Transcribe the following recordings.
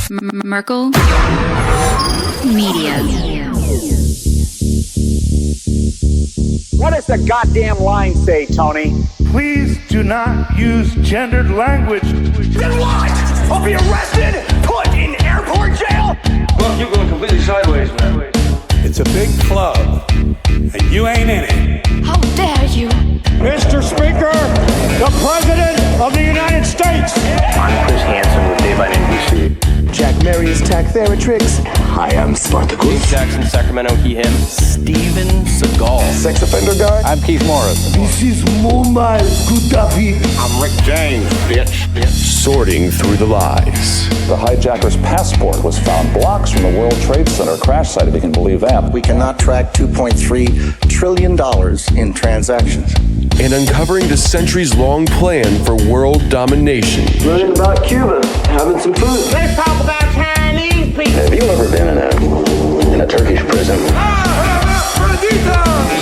Merkel Media. What does the goddamn line say, Tony? Please do not use gendered language. Then what? I'll be arrested, put in airport jail? Well, you're going completely sideways, man. It's a big club, and you ain't in it. How dare you? Mr. Speaker, the President of the United States. I'm Chris Hansen with Dave on NBC. Jack Marius Tack Theratrix. Hi, I'm Spartacus. Jackson, Sacramento, he, him. Steven Seagal. Sex offender guy. I'm Keith Morris. This is Muammar Gaddafi. I'm Rick James, bitch. Sorting through the lies. The hijacker's passport was found blocks from the World Trade Center crash site, if you can believe that. We cannot track $2.3 trillion in transactions. And uncovering the centuries-long plan for world domination. Learning about Cuba, having some food. Let's talk about Chinese people. Have you ever been in a Turkish prison?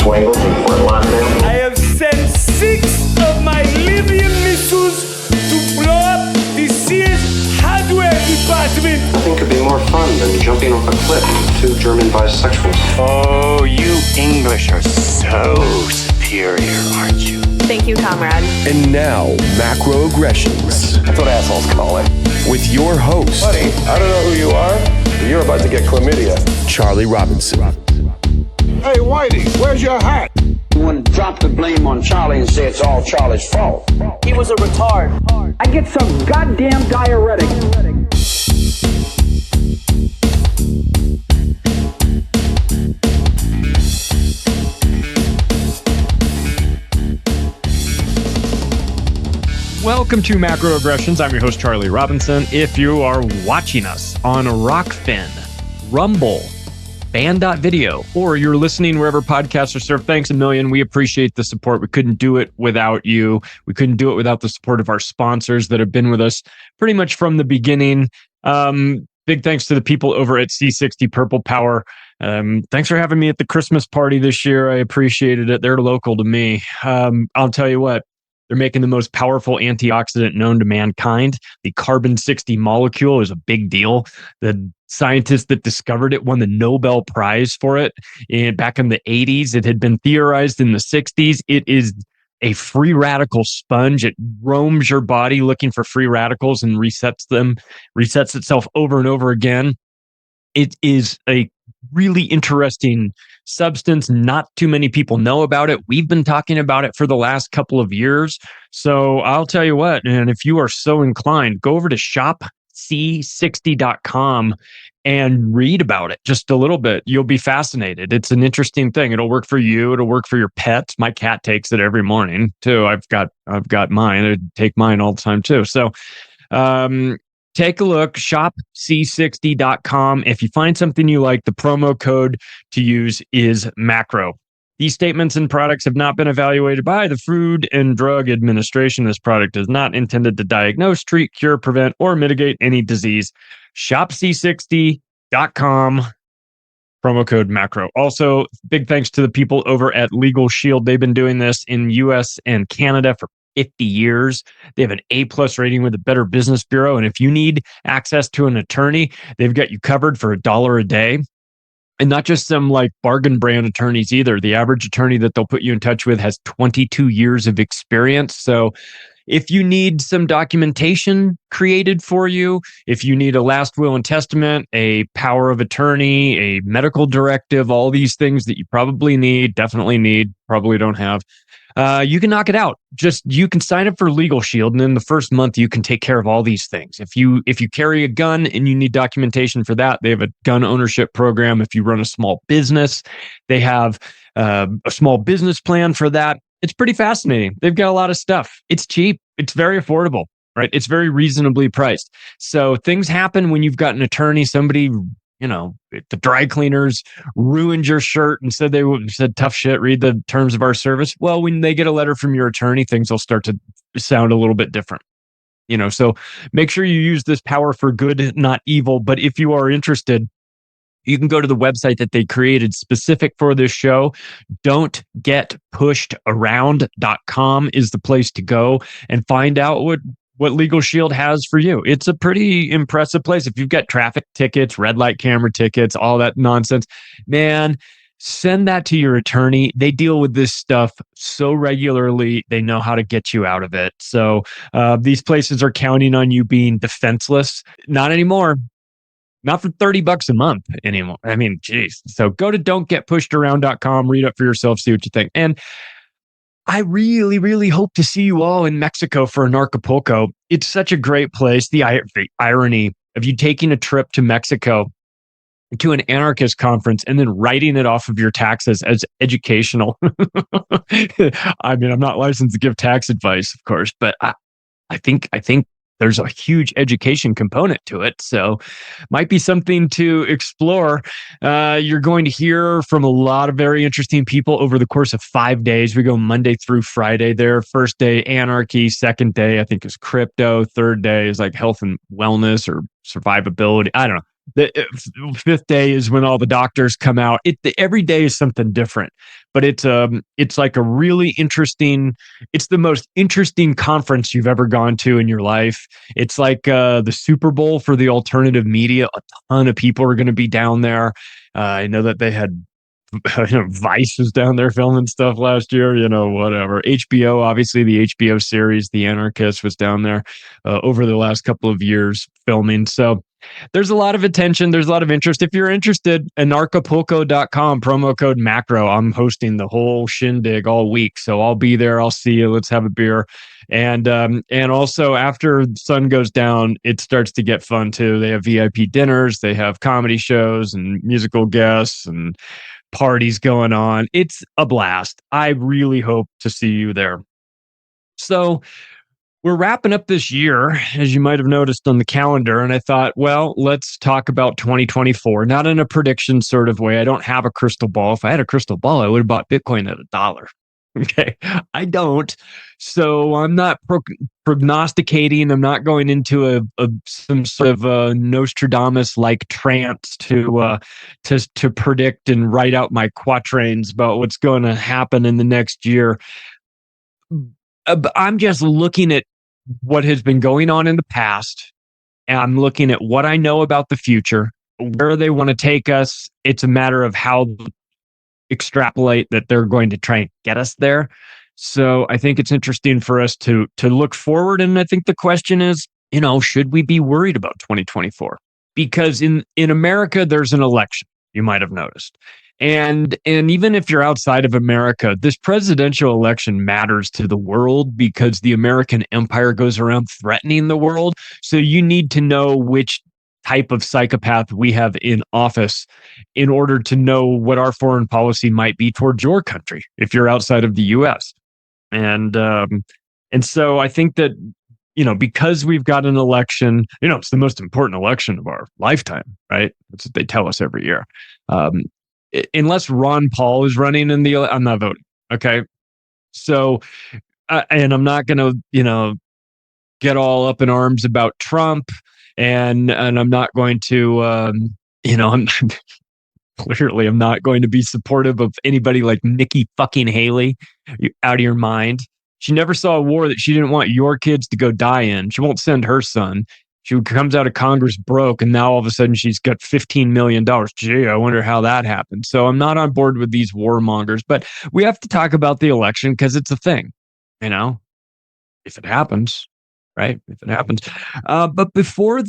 Swangles in Fort Lauderdale? I have sent 6 of my Libyan missiles to blow up the Sears hardware department. Nothing could be more fun than jumping off a cliff with 2 German bisexuals. Oh, you English are so superior, aren't you? Thank you, comrade. And now, macroaggressions. That's what assholes call it. With your host, Buddy, I don't know who you are, but you're about to get chlamydia. Charlie Robinson. Hey, Whitey, where's your hat? You want to drop the blame on Charlie and say it's all Charlie's fault. He was a retard. I get some goddamn diuretic. Welcome to Macroaggressions. I'm your host, Charlie Robinson. If you are watching us on Rockfin, Rumble, Band.video, or you're listening wherever podcasts are served, thanks a million. We appreciate the support. We couldn't do it without you. We couldn't do it without the support of our sponsors that have been with us pretty much from the beginning. Big thanks to the people over at C60 Purple Power. Thanks for having me at the Christmas party this year. I appreciated it. They're local to me. I'll tell you what. They're making the most powerful antioxidant known to mankind. The carbon-60 molecule is a big deal. The scientist that discovered it won the Nobel Prize for it back in the 80s. It had been theorized in the 60s. It is a free radical sponge. It roams your body looking for free radicals and resets itself over and over again. It is a really interesting substance. Not too many people know about it. We've been talking about it for the last couple of years. So I'll tell you what, and if you are so inclined, go over to shopc60.com and read about it just a little bit. You'll be fascinated. It's an interesting thing. It'll work for you. It'll work for your pets. My cat takes it every morning too. I've got mine. I take mine all the time too. So, take a look, shopc60.com. If you find something you like, the promo code to use is MACRO. These statements and products have not been evaluated by the Food and Drug Administration. This product is not intended to diagnose, treat, cure, prevent, or mitigate any disease. Shopc60.com, promo code MACRO. Also, big thanks to the people over at Legal Shield. They've been doing this in US and Canada for 50 years. They have an A+ rating with the Better Business Bureau. And if you need access to an attorney, they've got you covered for $1 a day. And not just some like bargain brand attorneys either. The average attorney that they'll put you in touch with has 22 years of experience. So if you need some documentation created for you, if you need a last will and testament, a power of attorney, a medical directive, all these things that you probably need, definitely need, probably don't have, you can knock it out. You can sign up for Legal Shield, and in the first month you can take care of all these things. If you carry a gun and you need documentation for that, they have a gun ownership program. If you run a small business, they have a small business plan for that. It's pretty fascinating. They've got a lot of stuff. It's cheap. It's very affordable, right? It's very reasonably priced. So things happen when you've got an attorney, somebody, the dry cleaners ruined your shirt and said tough shit, read the terms of our service. Well, when they get a letter from your attorney, things will start to sound a little bit different. So make sure you use this power for good, not evil. But if you are interested, you can go to the website that they created specific for this show. Don'tGetPushedAround.com is the place to go and find out what what Legal Shield has for you. It's a pretty impressive place. If you've got traffic tickets, red light camera tickets, all that nonsense, man, send that to your attorney. They deal with this stuff so regularly. They know how to get you out of it. So these places are counting on you being defenseless. Not anymore. Not for $30 a month anymore. I mean, geez. So go to don'tgetpushedAround.com, read up for yourself, see what you think. And I really, really hope to see you all in Mexico for Anarchapulco. It's such a great place. The irony of you taking a trip to Mexico to an anarchist conference and then writing it off of your taxes as educational. I mean, I'm not licensed to give tax advice, of course, but I think there's a huge education component to it. So might be something to explore. You're going to hear from a lot of very interesting people over the course of 5 days. We go Monday through Friday there. First day, anarchy. Second day, I think, is crypto. Third day is like health and wellness or survivability. I don't know. The fifth day is when all the doctors come out. Every day is something different, but it's like a really interesting. It's the most interesting conference you've ever gone to in your life. It's like the Super Bowl for the alternative media. A ton of people are going to be down there. I know that they had Vice was down there filming stuff last year, whatever. HBO, obviously the HBO series, The Anarchist, was down there over the last couple of years filming. So there's a lot of attention. There's a lot of interest. If you're interested, anarchapulco.com, promo code macro. I'm hosting the whole shindig all week. So I'll be there. I'll see you. Let's have a beer. And also after the sun goes down, it starts to get fun too. They have VIP dinners. They have comedy shows and musical guests and parties going on. It's a blast. I really hope to see you there. So we're wrapping up this year, as you might have noticed on the calendar. And I thought, well, let's talk about 2024, not in a prediction sort of way. I don't have a crystal ball. If I had a crystal ball, I would have bought Bitcoin at $1. Okay. I don't. So I'm not prognosticating. I'm not going into some sort of Nostradamus-like trance to predict and write out my quatrains about what's going to happen in the next year. I'm just looking at what has been going on in the past, and I'm looking at what I know about the future, where they want to take us. It's a matter of how extrapolate that they're going to try and get us there. So I think it's interesting for us to look forward. And I think the question is, should we be worried about 2024? Because in America, there's an election, you might have noticed. And even if you're outside of America, this presidential election matters to the world because the American empire goes around threatening the world. So you need to know which type of psychopath we have in office in order to know what our foreign policy might be towards your country if you're outside of the US. And so I think that, because we've got an election, it's the most important election of our lifetime, right? That's what they tell us every year. Unless Ron Paul is running I'm not voting. Okay. So, and I'm not going to, get all up in arms about Trump. And I'm not going to, I'm clearly I'm not going to be supportive of anybody like Nikki fucking Haley. You're out of your mind. She never saw a war that she didn't want your kids to go die in. She won't send her son. She comes out of Congress broke, and now all of a sudden she's got $15 million. Gee, I wonder how that happened. So I'm not on board with these warmongers, but we have to talk about the election because it's a thing, if it happens. Right? If it happens. But before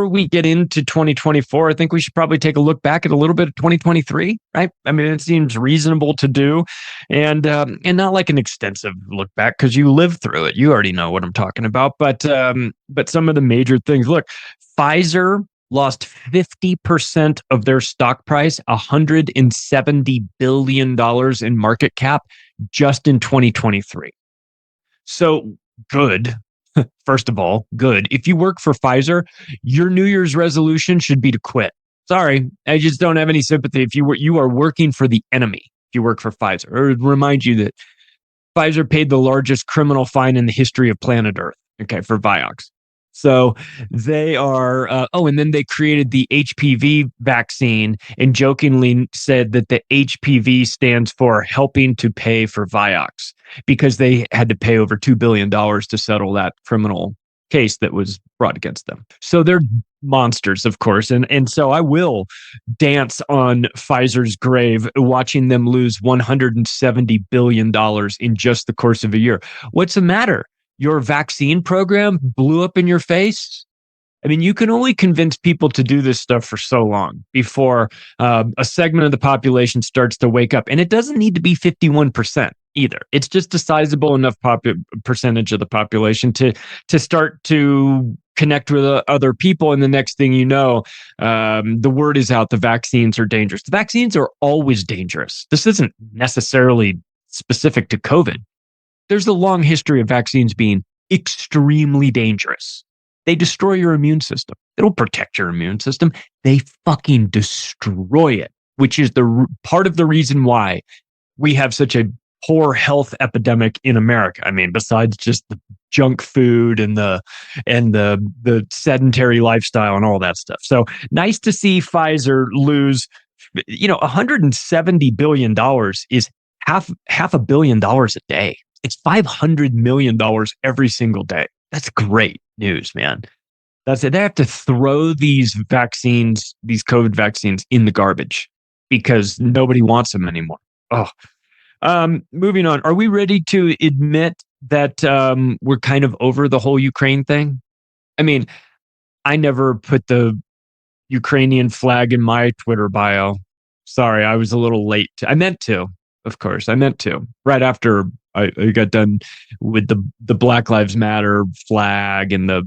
we get into 2024, I think we should probably take a look back at a little bit of 2023, right? I mean, it seems reasonable to do and not like an extensive look back because you lived through it. You already know what I'm talking about. But some of the major things, look, Pfizer lost 50% of their stock price, $170 billion in market cap just in 2023. So good. First of all, good. If you work for Pfizer, your New Year's resolution should be to quit. Sorry, I just don't have any sympathy. If you are working for the enemy, if you work for Pfizer, or remind you that Pfizer paid the largest criminal fine in the history of planet Earth. Okay, for Vioxx. So they are, and then they created the HPV vaccine and jokingly said that the HPV stands for helping to pay for Vioxx because they had to pay over $2 billion to settle that criminal case that was brought against them. So they're monsters, of course. And so I will dance on Pfizer's grave watching them lose $170 billion in just the course of a year. What's the matter? Your vaccine program blew up in your face? I mean, you can only convince people to do this stuff for so long before a segment of the population starts to wake up. And it doesn't need to be 51% either. It's just a sizable enough percentage of the population to start to connect with other people. And the next thing you know, the word is out, the vaccines are dangerous. The vaccines are always dangerous. This isn't necessarily specific to COVID. There's a long history of vaccines being extremely dangerous. They destroy your immune system. They don't protect your immune system. They fucking destroy it, which is the part of the reason why we have such a poor health epidemic in America. I mean, besides just the junk food and the sedentary lifestyle and all that stuff. So nice to see Pfizer lose, $170 billion is half $1 billion a day. It's $500 million every single day. That's great news, man. That's it. They have to throw these vaccines, these COVID vaccines, in the garbage because nobody wants them anymore. Moving on. Are we ready to admit that we're kind of over the whole Ukraine thing? I mean, I never put the Ukrainian flag in my Twitter bio. Sorry, I was a little late. I meant to, of course. I meant to. Right after I got done with the Black Lives Matter flag and the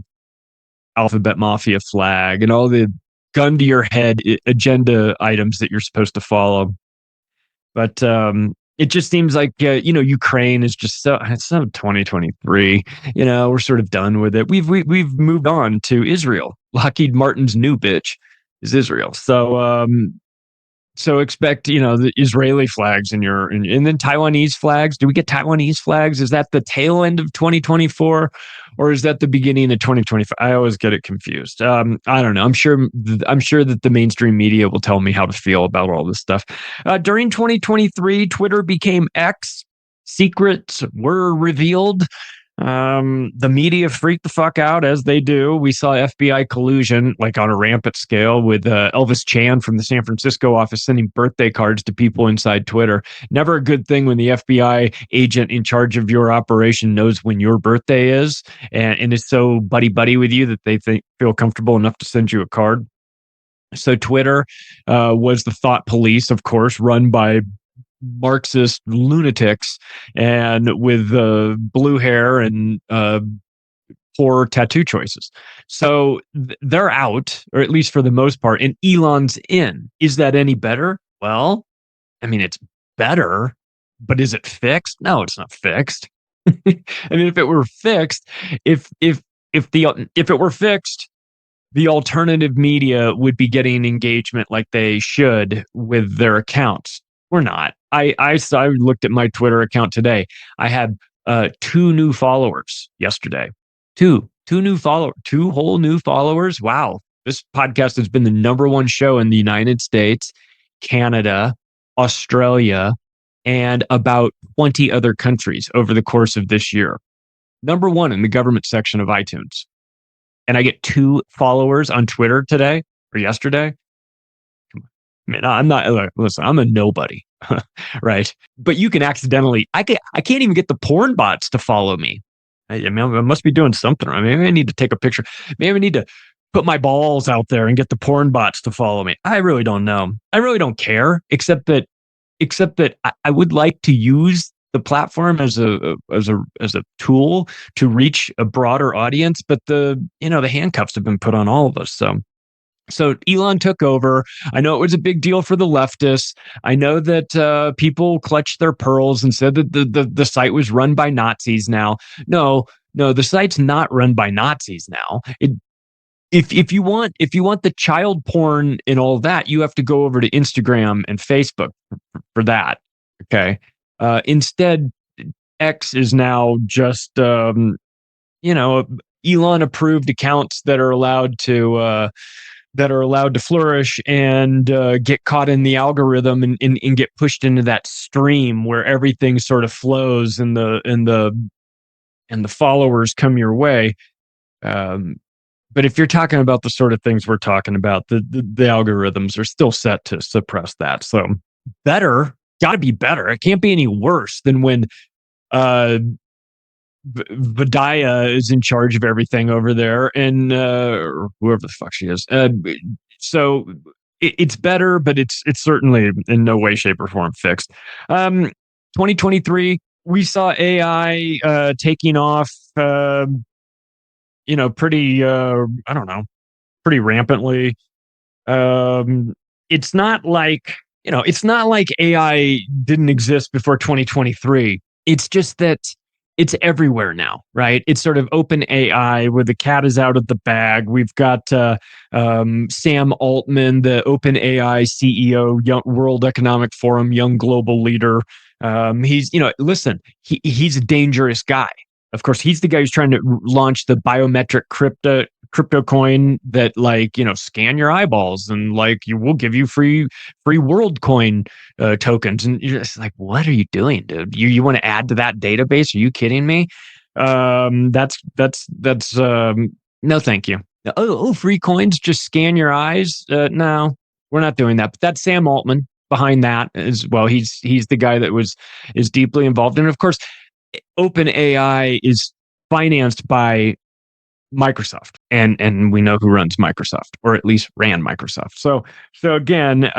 Alphabet Mafia flag and all the gun to your head agenda items that you're supposed to follow. But it just seems like, Ukraine is just it's so 2023. We're sort of done with it. We've moved on to Israel. Lockheed Martin's new bitch is Israel. So expect, the Israeli flags and then Taiwanese flags. Do we get Taiwanese flags? Is that the tail end of 2024 or is that the beginning of 2025? I always get it confused. I don't know. I'm sure that the mainstream media will tell me how to feel about all this stuff. During 2023, Twitter became X. Secrets were revealed. The media freaked the fuck out as they do. We saw FBI collusion like on a rampant scale with Elvis Chan from the San Francisco office sending birthday cards to people inside Twitter. Never a good thing when the FBI agent in charge of your operation knows when your birthday is and is so buddy-buddy with you that they feel comfortable enough to send you a card. So Twitter was the thought police, of course, run by Marxist lunatics and with blue hair and poor tattoo choices. So they're out, or at least for the most part, and Elon's in. Is that any better? Well, I mean, it's better, but is it fixed? No, it's not fixed. I mean, if it were fixed, if it were fixed, the alternative media would be getting engagement like they should with their accounts. We're not. I looked at my Twitter account today. I had 2 new followers yesterday. Two whole new followers. Wow. This podcast has been the #1 show in the United States, Canada, Australia, and about 20 other countries over the course of this year. #1 in the government section of iTunes. And I get 2 followers on Twitter today or yesterday. Man, I'm not, listen, I'm a nobody, right? But you can accidentally, I can't even get the porn bots to follow me. I mean, I must be doing something right. Maybe I need to take a picture. Maybe I need to put my balls out there and get the porn bots to follow me. I really don't know. I really don't care, except that I would like to use the platform as a tool to reach a broader audience. But the handcuffs have been put on all of us. So Elon took over. I know it was a big deal for the leftists. I know that people clutched their pearls and said that the site was run by Nazis now. No, the site's not run by Nazis now. If you want the child porn and all that, you have to go over to Instagram and Facebook for that. Okay. Instead, X is now just Elon approved accounts that are allowed to flourish and get caught in the algorithm and get pushed into that stream where everything sort of flows and the followers come your way. But if you're talking about the sort of things we're talking about, the algorithms are still set to suppress that. So better, got to be better. It can't be any worse than when Vidya is in charge of everything over there, and or whoever the fuck she is. So it's better, but it's certainly in no way, shape, or form fixed. 2023, we saw AI taking off. Pretty pretty rampantly. It's not like AI didn't exist before 2023. It's just that it's everywhere now, right? It's sort of open AI where the cat is out of the bag. We've got Sam Altman, the open AI CEO, World Economic Forum, young global leader. He's a dangerous guy. Of course, he's the guy who's trying to launch the biometric crypto coin that scan your eyeballs and we'll give you free WorldCoin tokens. And you're just like, what are you doing, dude? You want to add to that database? Are you kidding me? That's no, thank you. Oh, free coins, just scan your eyes. No, we're not doing that. But that's Sam Altman behind that as well. He's the guy that is deeply involved. And of course, OpenAI is financed by Microsoft, and we know who runs Microsoft, or at least ran Microsoft. So again,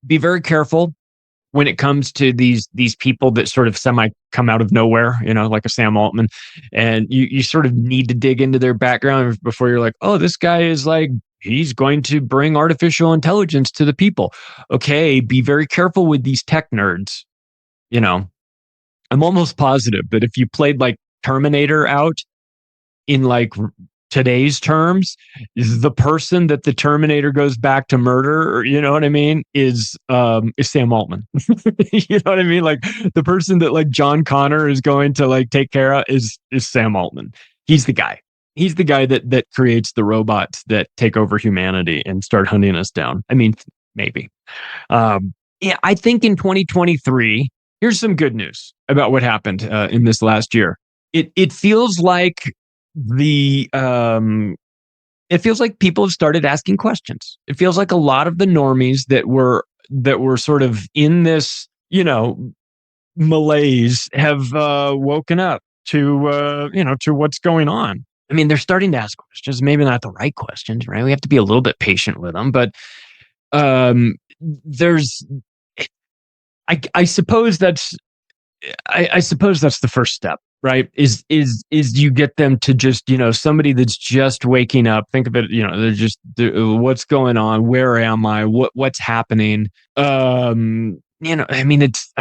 be very careful when it comes to these people that sort of semi come out of nowhere, like a Sam Altman, and you sort of need to dig into their background before you're like, oh, this guy is he's going to bring artificial intelligence to the people. Okay, be very careful with these tech nerds. I'm almost positive that if you played Terminator out in today's terms, the person that the Terminator goes back to murder, or, you know what I mean, is Sam Altman. You know what I mean? The person that John Connor is going to take care of is Sam Altman. He's the guy. He's the guy that creates the robots that take over humanity and start hunting us down. I mean, maybe. I think in 2023, here's some good news about what happened in this last year. It feels like it feels like people have started asking questions. It feels like a lot of the normies that were sort of in this, malaise have woken up to what's going on. I mean, they're starting to ask questions, maybe not the right questions, right? We have to be a little bit patient with them, but I suppose that's the first step, right? Is you get them to just, somebody that's just waking up, think of it, what's going on? Where am I? What's happening? I mean, it's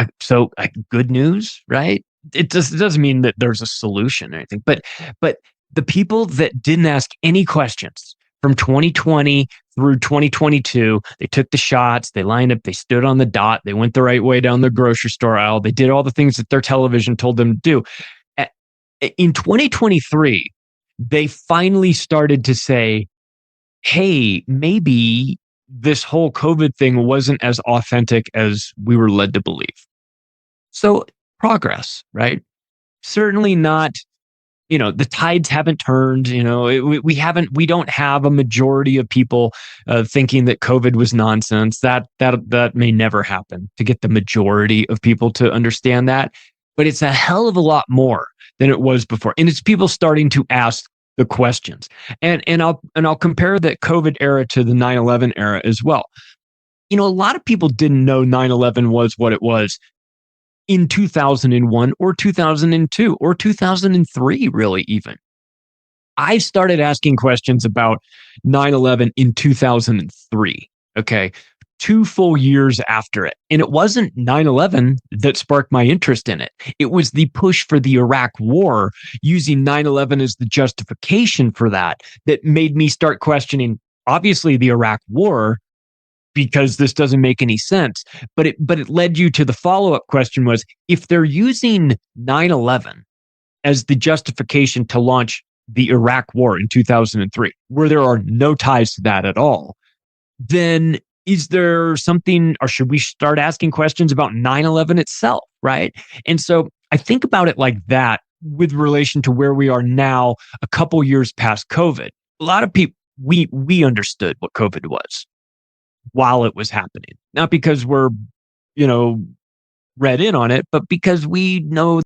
good news, right? It doesn't mean that there's a solution or anything, but the people that didn't ask any questions from 2020 through 2022, they took the shots, they lined up, they stood on the dot, they went the right way down the grocery store aisle, they did all the things that their television told them to do. In 2023, they finally started to say, hey, maybe this whole COVID thing wasn't as authentic as we were led to believe. So progress, right? Certainly not, the tides haven't turned, we don't have a majority of people thinking that COVID was nonsense. That may never happen, to get the majority of people to understand that. But it's a hell of a lot more than it was before. And it's people starting to ask the questions. And I'll compare the COVID era to the 9/11 era as well. A lot of people didn't know 9/11 was what it was in 2001 or 2002 or 2003, really even. I started asking questions about 9/11 in 2003, okay? 2 full years after it. And it wasn't 9/11 that sparked my interest in it. It was the push for the Iraq War, using 9/11 as the justification for that made me start questioning, obviously, the Iraq War, because this doesn't make any sense. But it led you to the follow-up question was, if they're using 9/11 as the justification to launch the Iraq War in 2003, where there are no ties to that at all, then is there something, or should we start asking questions about 9/11 itself, right? And so I think about it like that with relation to where we are now, a couple years past COVID. A lot of people, we understood what COVID was while it was happening, not because we're, read in on it, but because we know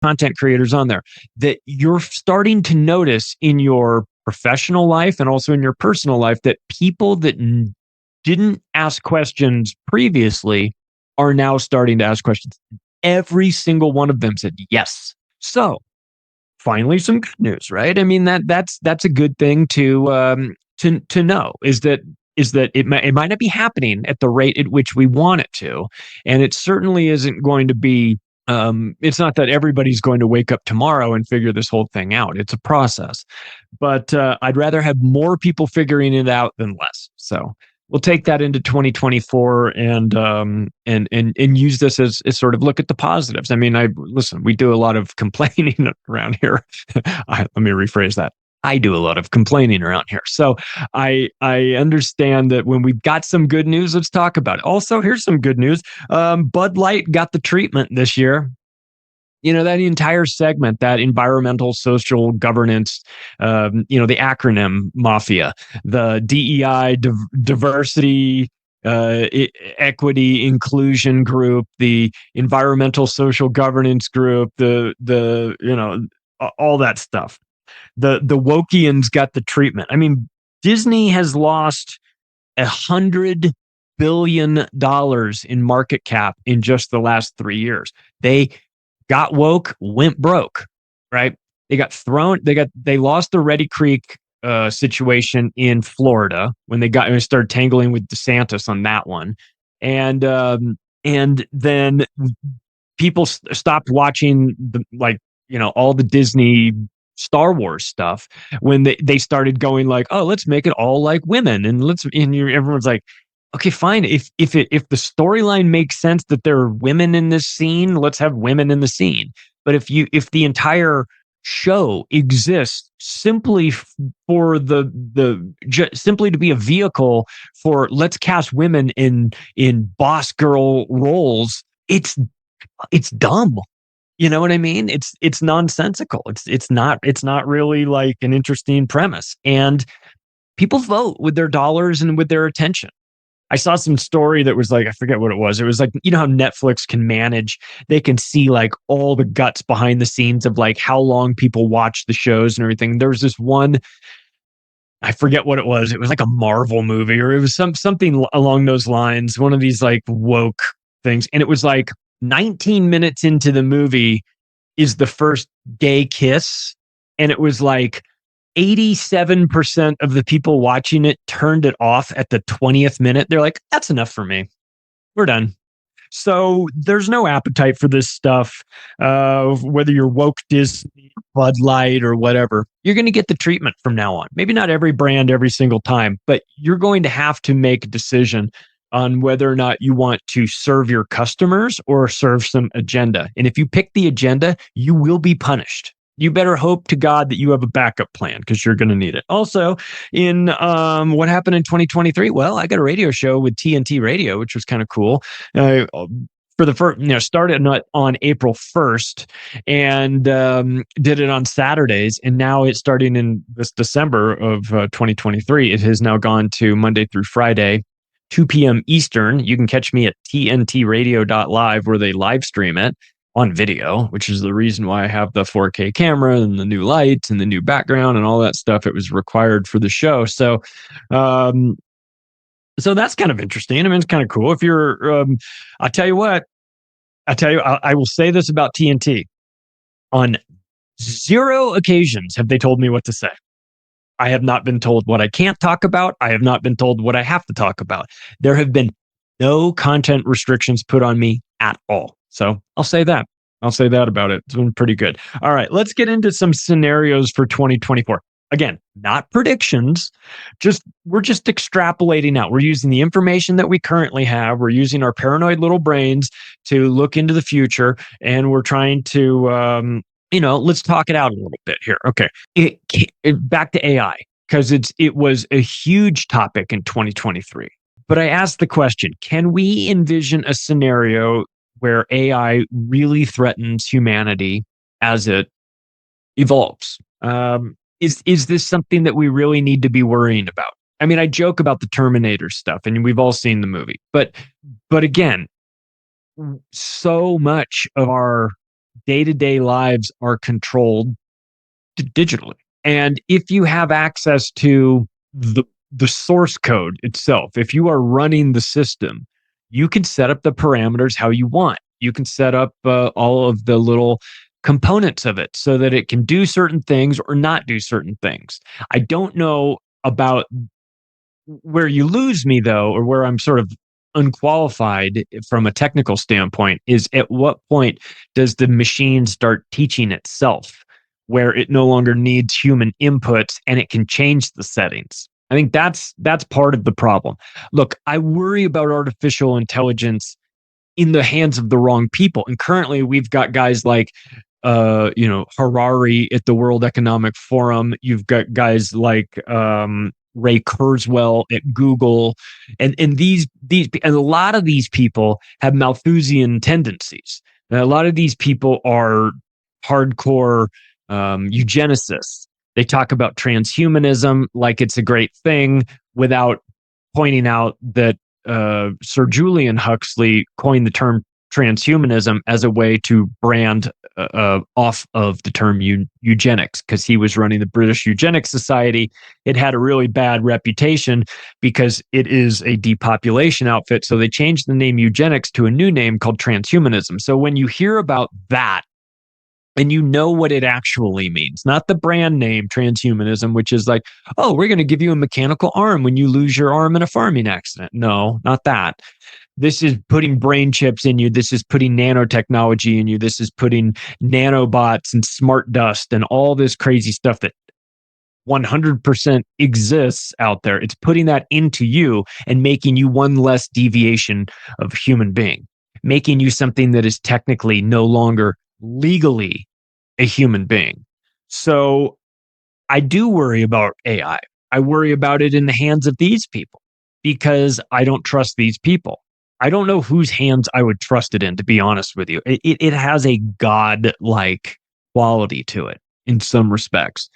content creators on there that you're starting to notice in your professional life and also in your personal life that people that didn't ask questions previously are now starting to ask questions. Every single one of them said yes. So finally, some good news, right? I mean, that's a good thing to know is that it might not be happening at the rate at which we want it to, and it certainly isn't going to be. It's not that everybody's going to wake up tomorrow and figure this whole thing out. It's a process, but I'd rather have more people figuring it out than less. So we'll take that into 2024 and use this as sort of look at the positives. I mean, we do a lot of complaining around here. Let me rephrase that. I do a lot of complaining around here. So I understand that when we've got some good news, let's talk about it. Also, here's some good news. Bud Light got the treatment this year. That entire segment, that environmental, social governance, the acronym mafia, the DEI, diversity, equity, inclusion group, the environmental, social governance group, all that stuff. The Wokians got the treatment. I mean, Disney has lost $100 billion in market cap in just the last 3 years. They got woke, went broke, right? They lost the Reedy Creek situation in Florida when they started tangling with DeSantis on that one. And then people stopped watching all the Disney Star Wars stuff when they started going like, oh, let's make it all like women, and everyone's like, okay, fine. If the storyline makes sense that there are women in this scene, let's have women in the scene. But if the entire show exists simply for simply to be a vehicle for let's cast women in boss girl roles, it's dumb. You know what I mean? It's nonsensical. It's not really like an interesting premise. And people vote with their dollars and with their attention. I saw some story that was like, I forget what it was. It was like, how Netflix can manage, they can see like all the guts behind the scenes of like how long people watch the shows and everything. There was this one, I forget what it was. It was like a Marvel movie, or it was something along those lines, one of these like woke things. And it was like, 19 minutes into the movie is the first gay kiss. And it was like 87% of the people watching it turned it off at the 20th minute. They're like, that's enough for me. We're done. So there's no appetite for this stuff. Whether you're woke Disney, Bud Light, or whatever, you're going to get the treatment from now on. Maybe not every brand every single time, but you're going to have to make a decision on whether or not you want to serve your customers or serve some agenda. And if you pick the agenda, you will be punished. You better hope to God that you have a backup plan, because you're going to need it. Also, in what happened in 2023? Well, I got a radio show with TNT Radio, which was kind of cool. for the first, started on April 1st and did it on Saturdays. And now it's starting in this December of 2023. It has now gone to Monday through Friday, 2 p.m. Eastern. You can catch me at tntradio.live where they live stream it on video, which is the reason why I have the 4K camera and the new lights and the new background and all that stuff. It was required for the show. So, so that's kind of interesting. I mean, it's kind of cool. If you're, I will say this about TNT. On 0 occasions have they told me what to say. I have not been told what I can't talk about. I have not been told what I have to talk about. There have been no content restrictions put on me at all. So I'll say that. I'll say that about it. It's been pretty good. All right, let's get into some scenarios for 2024. Again, not predictions. We're just extrapolating out. We're using the information that we currently have. We're using our paranoid little brains to look into the future, and we're trying to, let's talk it out a little bit here. Okay, back to AI, because it was a huge topic in 2023. But I asked the question: can we envision a scenario where AI really threatens humanity as it evolves? Is this something that we really need to be worrying about? I mean, I joke about the Terminator stuff, and we've all seen the movie. But again, so much of our day-to-day lives are controlled digitally. And if you have access to the source code itself, if you are running the system, you can set up the parameters how you want. You can set up all of the little components of it so that it can do certain things or not do certain things. I don't know about where you lose me, though, or where I'm sort of unqualified from a technical standpoint, is at what point does the machine start teaching itself, where it no longer needs human inputs and it can change the settings? I think that's part of the problem. Look, I worry about artificial intelligence in the hands of the wrong people. And currently we've got guys like Harari at the World Economic Forum. You've got guys like Ray Kurzweil at Google, and these and a lot of these people have Malthusian tendencies. Now, a lot of these people are hardcore eugenicists. They talk about transhumanism like it's a great thing without pointing out that Sir Julian Huxley coined the term transhumanism as a way to brand off of the term eugenics, because he was running the British Eugenics Society. It had a really bad reputation because it is a depopulation outfit. So they changed the name eugenics to a new name called transhumanism. So when you hear about that, and you know what it actually means, not the brand name transhumanism, which is like, oh, we're going to give you a mechanical arm when you lose your arm in a farming accident. No, not that. This is putting brain chips in you. This is putting nanotechnology in you. This is putting nanobots and smart dust and all this crazy stuff that 100% exists out there. It's putting that into you and making you one less deviation of human being, making you something that is technically no longer legally a human being. So I do worry about AI. I worry about it in the hands of these people because I don't trust these people. I don't know whose hands I would trust it in, to be honest with you. It has a God-like quality to it in some respects.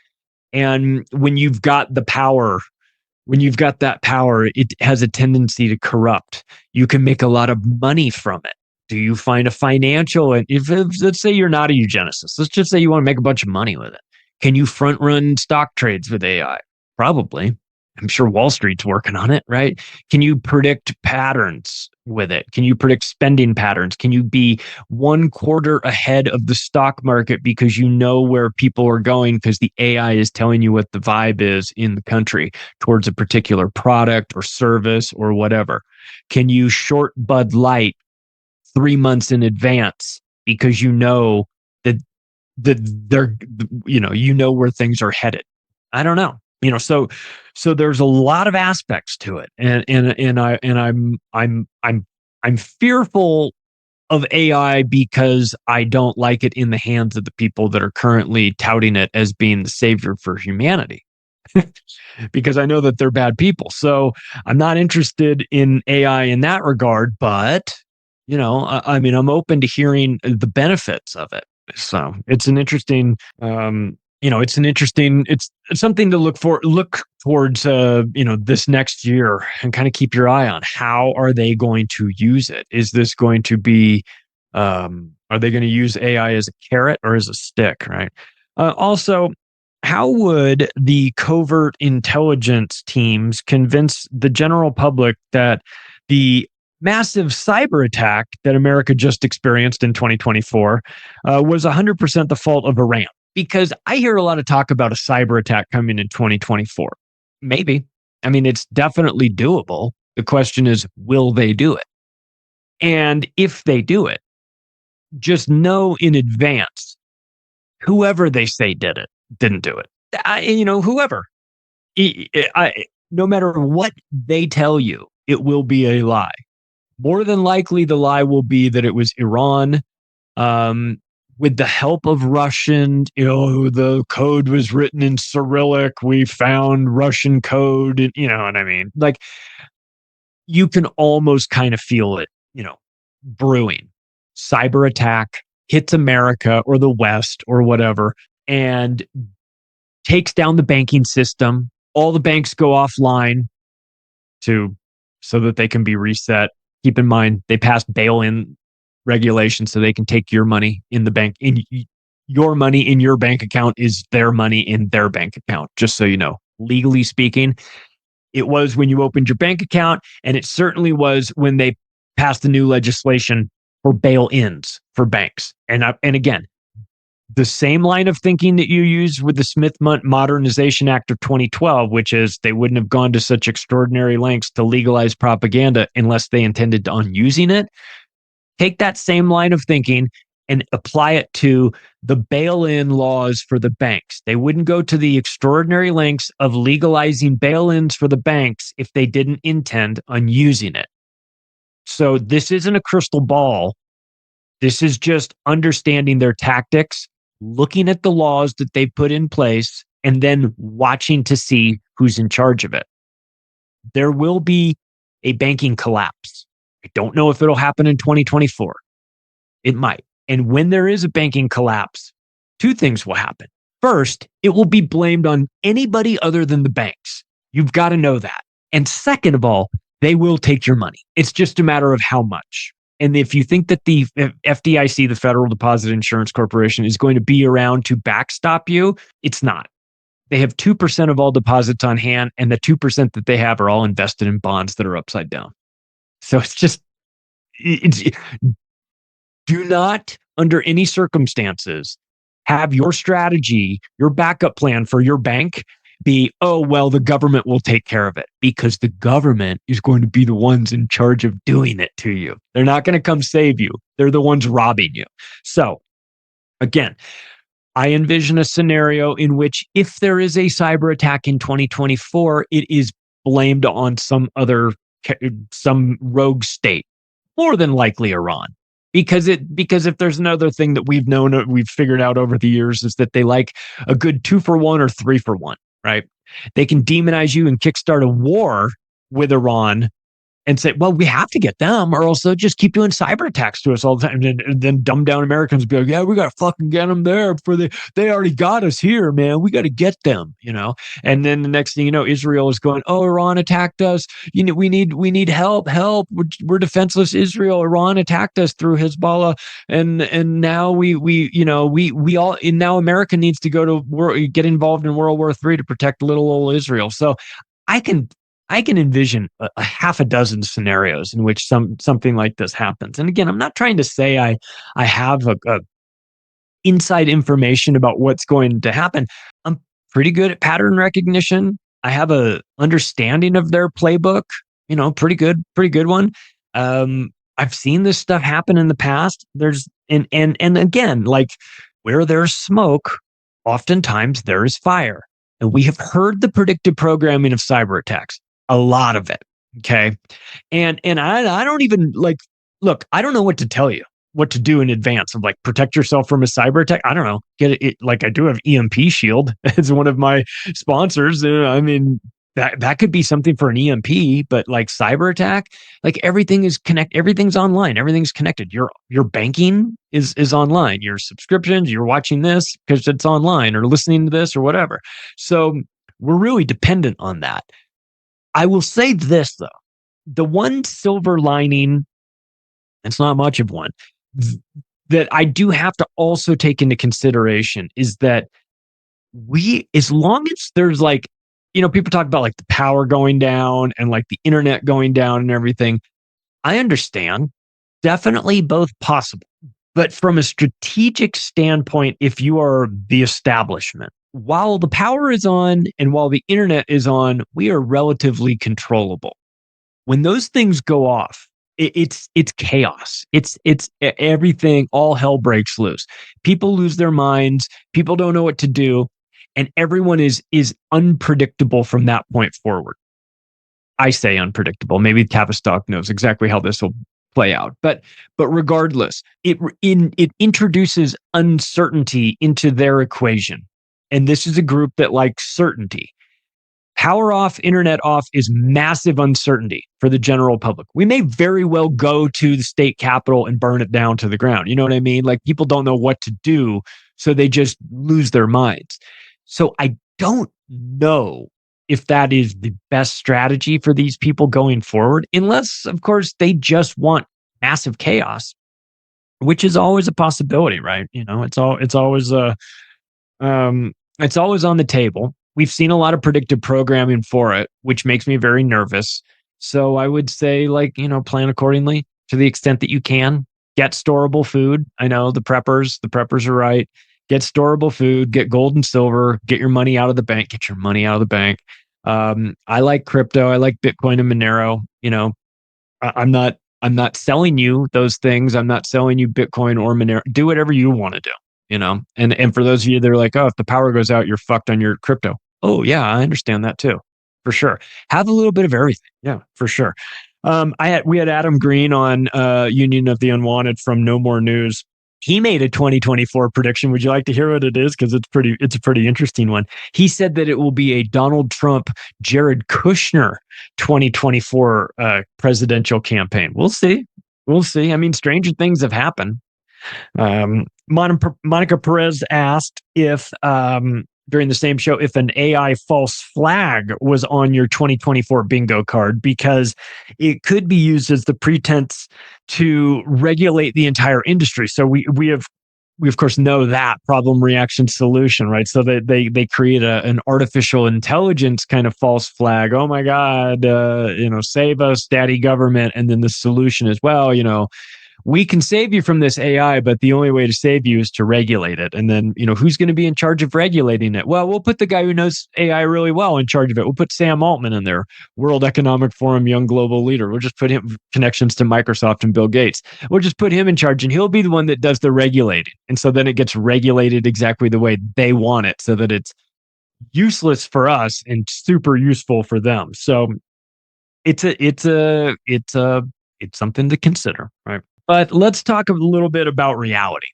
And when you've got the power, it has a tendency to corrupt. You can make a lot of money from it. Do you find a financial, and if let's say you're not a eugenicist, let's just say you want to make a bunch of money with it. Can you front run stock trades with AI? Probably. I'm sure Wall Street's working on it, right? Can you predict patterns with it? Can you predict spending patterns? Can you be 1 quarter ahead of the stock market because you know where people are going because the AI is telling you what the vibe is in the country towards a particular product or service or whatever? Can you short Bud Light 3 months in advance because you know that they're, you know where things are headed? I don't know. So there's a lot of aspects to it, and I'm fearful of AI because I don't like it in the hands of the people that are currently touting it as being the savior for humanity, because I know that they're bad people. So I'm not interested in AI in that regard, but I'm open to hearing the benefits of it. So it's an interesting, it's something to look towards, this next year and kind of keep your eye on. How are they going to use it? Is this going to be, are they going to use AI as a carrot or as a stick, right? Also, how would the covert intelligence teams convince the general public that the massive cyber attack that America just experienced in 2024 was 100% the fault of Iran? Because I hear a lot of talk about a cyber attack coming in 2024. Maybe. I mean, it's definitely doable. The question is, will they do it? And if they do it, just know in advance, whoever they say did it, didn't do it. Whoever. No matter what they tell you, it will be a lie. More than likely, the lie will be that it was Iran, with the help of Russian. The code was written in Cyrillic. We found Russian code, and you know what I mean. Like, you can almost kind of feel it, brewing. Cyber attack hits America or the West or whatever, and takes down the banking system. All the banks go offline so that they can be reset. Keep in mind, they passed bail-in regulations so they can take your money in the bank. Your money in your bank account is their money in their bank account, just so you know. Legally speaking, it was when you opened your bank account, and it certainly was when they passed the new legislation for bail-ins for banks. And again, the same line of thinking that you used with the Smith Modernization Act of 2012, which is they wouldn't have gone to such extraordinary lengths to legalize propaganda unless they intended on using it. Take that same line of thinking and apply it to the bail-in laws for the banks. They wouldn't go to the extraordinary lengths of legalizing bail-ins for the banks if they didn't intend on using it. So this isn't a crystal ball. This is just understanding their tactics, looking at the laws that they put in place, and then watching to see who's in charge of it. There will be a banking collapse. I don't know if it'll happen in 2024. It might. And when there is a banking collapse, two things will happen. First, it will be blamed on anybody other than the banks. You've got to know that. And second of all, they will take your money. It's just a matter of how much. And if you think that the FDIC, the Federal Deposit Insurance Corporation, is going to be around to backstop you, it's not. They have 2% of all deposits on hand, and the 2% that they have are all invested in bonds that are upside down. So do not, under any circumstances, have your strategy, your backup plan for your bank be, the government will take care of it, because the government is going to be the ones in charge of doing it to you. They're not going to come save you. They're the ones robbing you. So again, I envision a scenario in which if there is a cyber attack in 2024, it is blamed on some rogue state, more than likely Iran. Because if there's another thing that we've figured out over the years, is that they like a good 2-for-1 or 3-for-1. Right? They can demonize you and kickstart a war with Iran and say, well, we have to get them, or else they'll just keep doing cyber attacks to us all the time. And then dumb down Americans be like, yeah, we got to fucking get them there before they already got us here, man. We got to get them, And then the next thing you know, Israel is going, Iran attacked us. We need help. We're defenseless. Israel, Iran attacked us through Hezbollah. And now now America needs to go to get involved in World War III to protect little old Israel. So I can envision a half a dozen scenarios in which something like this happens. And again, I'm not trying to say I have a inside information about what's going to happen. I'm pretty good at pattern recognition. I have a understanding of their playbook, pretty good one. I've seen this stuff happen in the past. And again, like, where there's smoke, oftentimes there is fire. And we have heard the predictive programming of cyber attacks. A lot of it. Okay. And I don't even look, I don't know what to tell you, what to do in advance of protect yourself from a cyber attack. I don't know. Get it. I do have EMP Shield as one of my sponsors. that could be something for an EMP, but like cyber attack, like everything is everything's online, everything's connected. Your banking is online, your subscriptions, you're watching this because it's online or listening to this or whatever. So we're really dependent on that. I will say this though, the one silver lining, it's not much of one, that I do have to also take into consideration is that as long as there's like, people talk about like the power going down and like the internet going down and everything. I understand. Definitely both possible. But from a strategic standpoint, if you are the establishment, while the power is on and while the internet is on, we are relatively controllable. When those things go off, it's chaos. It's everything, all hell breaks loose. People lose their minds. People don't know what to do. And everyone is unpredictable from that point forward. I say unpredictable. Maybe Tavistock knows exactly how this will play out. But regardless, it introduces uncertainty into their equation. And this is a group that likes certainty. Power off, internet off is massive uncertainty for the general public. We may very well go to the state capitol and burn it down to the ground. You know what I mean? Like people don't know what to do, so they just lose their minds. So I don't know if that is the best strategy for these people going forward, unless, of course, they just want massive chaos, which is always a possibility, right? It's always on the table. We've seen a lot of predictive programming for it, which makes me very nervous. So I would say, plan accordingly to the extent that you can. Get storable food. I know the preppers are right. Get storable food, get gold and silver, get your money out of the bank, I like crypto. I like Bitcoin and Monero. I'm not selling you those things. I'm not selling you Bitcoin or Monero. Do whatever you want to do, and for those of you that are like, oh, if the power goes out, you're fucked on your crypto. Oh yeah, I understand that too. For sure. Have a little bit of everything. Yeah, for sure. We had Adam Green on Union of the Unwanted from No More News. He made a 2024 prediction. Would you like to hear what it is? Because it's a pretty interesting one. He said that it will be a Donald Trump, Jared Kushner 2024 presidential campaign. We'll see. I mean, stranger things have happened. Monica Perez asked if during the same show if an AI false flag was on your 2024 bingo card, because it could be used as the pretense to regulate the entire industry. So we of course know that problem, reaction, solution, right? So they create an artificial intelligence kind of false flag. Oh my God, save us, daddy government. And then the solution is, well, we can save you from this AI, but the only way to save you is to regulate it. And then, who's going to be in charge of regulating it? Well, we'll put the guy who knows AI really well in charge of it. We'll put Sam Altman in there, World Economic Forum, young global leader. We'll just put him connections to Microsoft and Bill Gates. We'll just put him in charge and he'll be the one that does the regulating. And so then it gets regulated exactly the way they want it, so that it's useless for us and super useful for them. So it's something to consider, right? But let's talk a little bit about reality.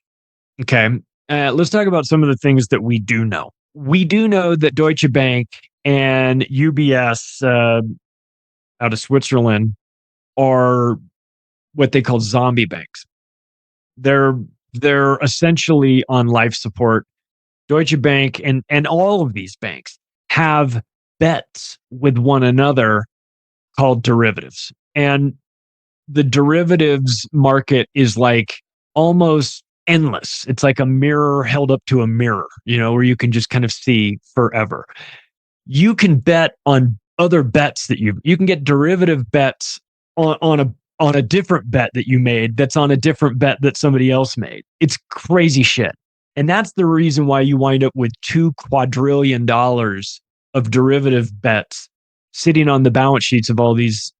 Okay. Let's talk about some of the things that we do know. We do know that Deutsche Bank and UBS out of Switzerland are what they call zombie banks. They're essentially on life support. Deutsche Bank and all of these banks have bets with one another called derivatives. And the derivatives market is like almost endless. It's like a mirror held up to a mirror, where you can just kind of see forever. You can bet on other bets that you can get derivative bets on a different bet that you made that's on a different bet that somebody else made. It's crazy shit. And that's the reason why you wind up with $2 quadrillion of derivative bets sitting on the balance sheets of all these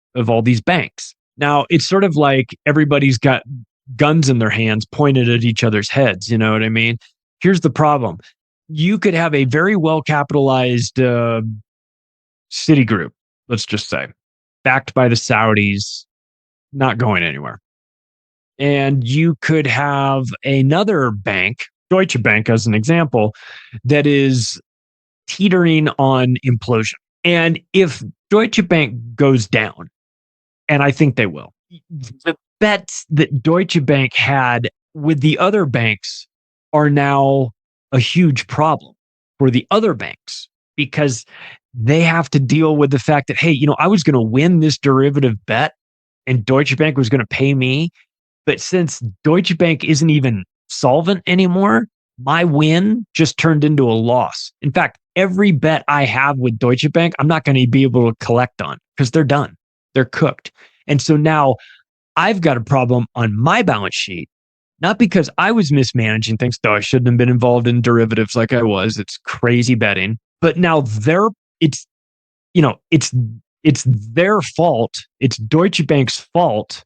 banks. Now, it's sort of like everybody's got guns in their hands pointed at each other's heads. You know what I mean? Here's the problem. You could have a very well-capitalized Citigroup, let's just say, backed by the Saudis, not going anywhere. And you could have another bank, Deutsche Bank as an example, that is teetering on implosion. And if Deutsche Bank goes down, and I think they will, the bets that Deutsche Bank had with the other banks are now a huge problem for the other banks because they have to deal with the fact that, hey, I was going to win this derivative bet and Deutsche Bank was going to pay me. But since Deutsche Bank isn't even solvent anymore, my win just turned into a loss. In fact, every bet I have with Deutsche Bank, I'm not going to be able to collect on because they're done. They're cooked. And so now I've got a problem on my balance sheet, not because I was mismanaging things, though I shouldn't have been involved in derivatives like I was. It's crazy betting. But now it's their fault. It's Deutsche Bank's fault,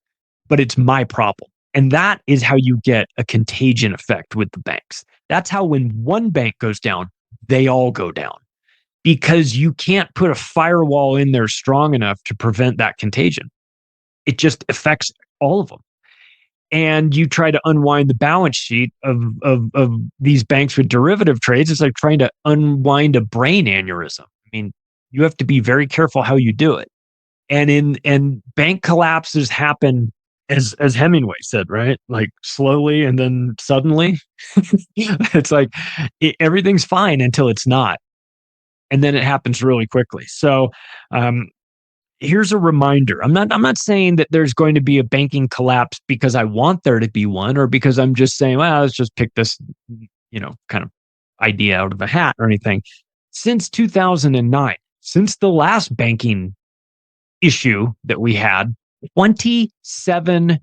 but it's my problem. And that is how you get a contagion effect with the banks. That's how when one bank goes down, they all go down because you can't put a firewall in there strong enough to prevent that contagion. It just affects all of them. And you try to unwind the balance sheet of these banks with derivative trades. It's like trying to unwind a brain aneurysm. I mean, you have to be very careful how you do it. And bank collapses happen, as Hemingway said, right? Like slowly and then suddenly. It's like everything's fine until it's not. And then it happens really quickly. So here's a reminder. I'm not saying that there's going to be a banking collapse because I want there to be one or because I'm just saying, well, let's just pick this, kind of idea out of a hat or anything. Since 2009, since the last banking issue that we had, $27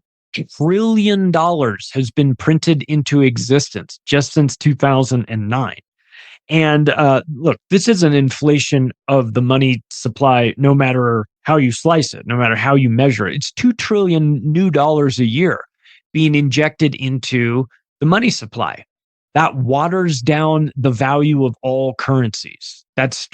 trillion has been printed into existence just since 2009. And look, this is an inflation of the money supply, no matter how you slice it, no matter how you measure it. It's $2 trillion new dollars a year being injected into the money supply. That waters down the value of all currencies. That's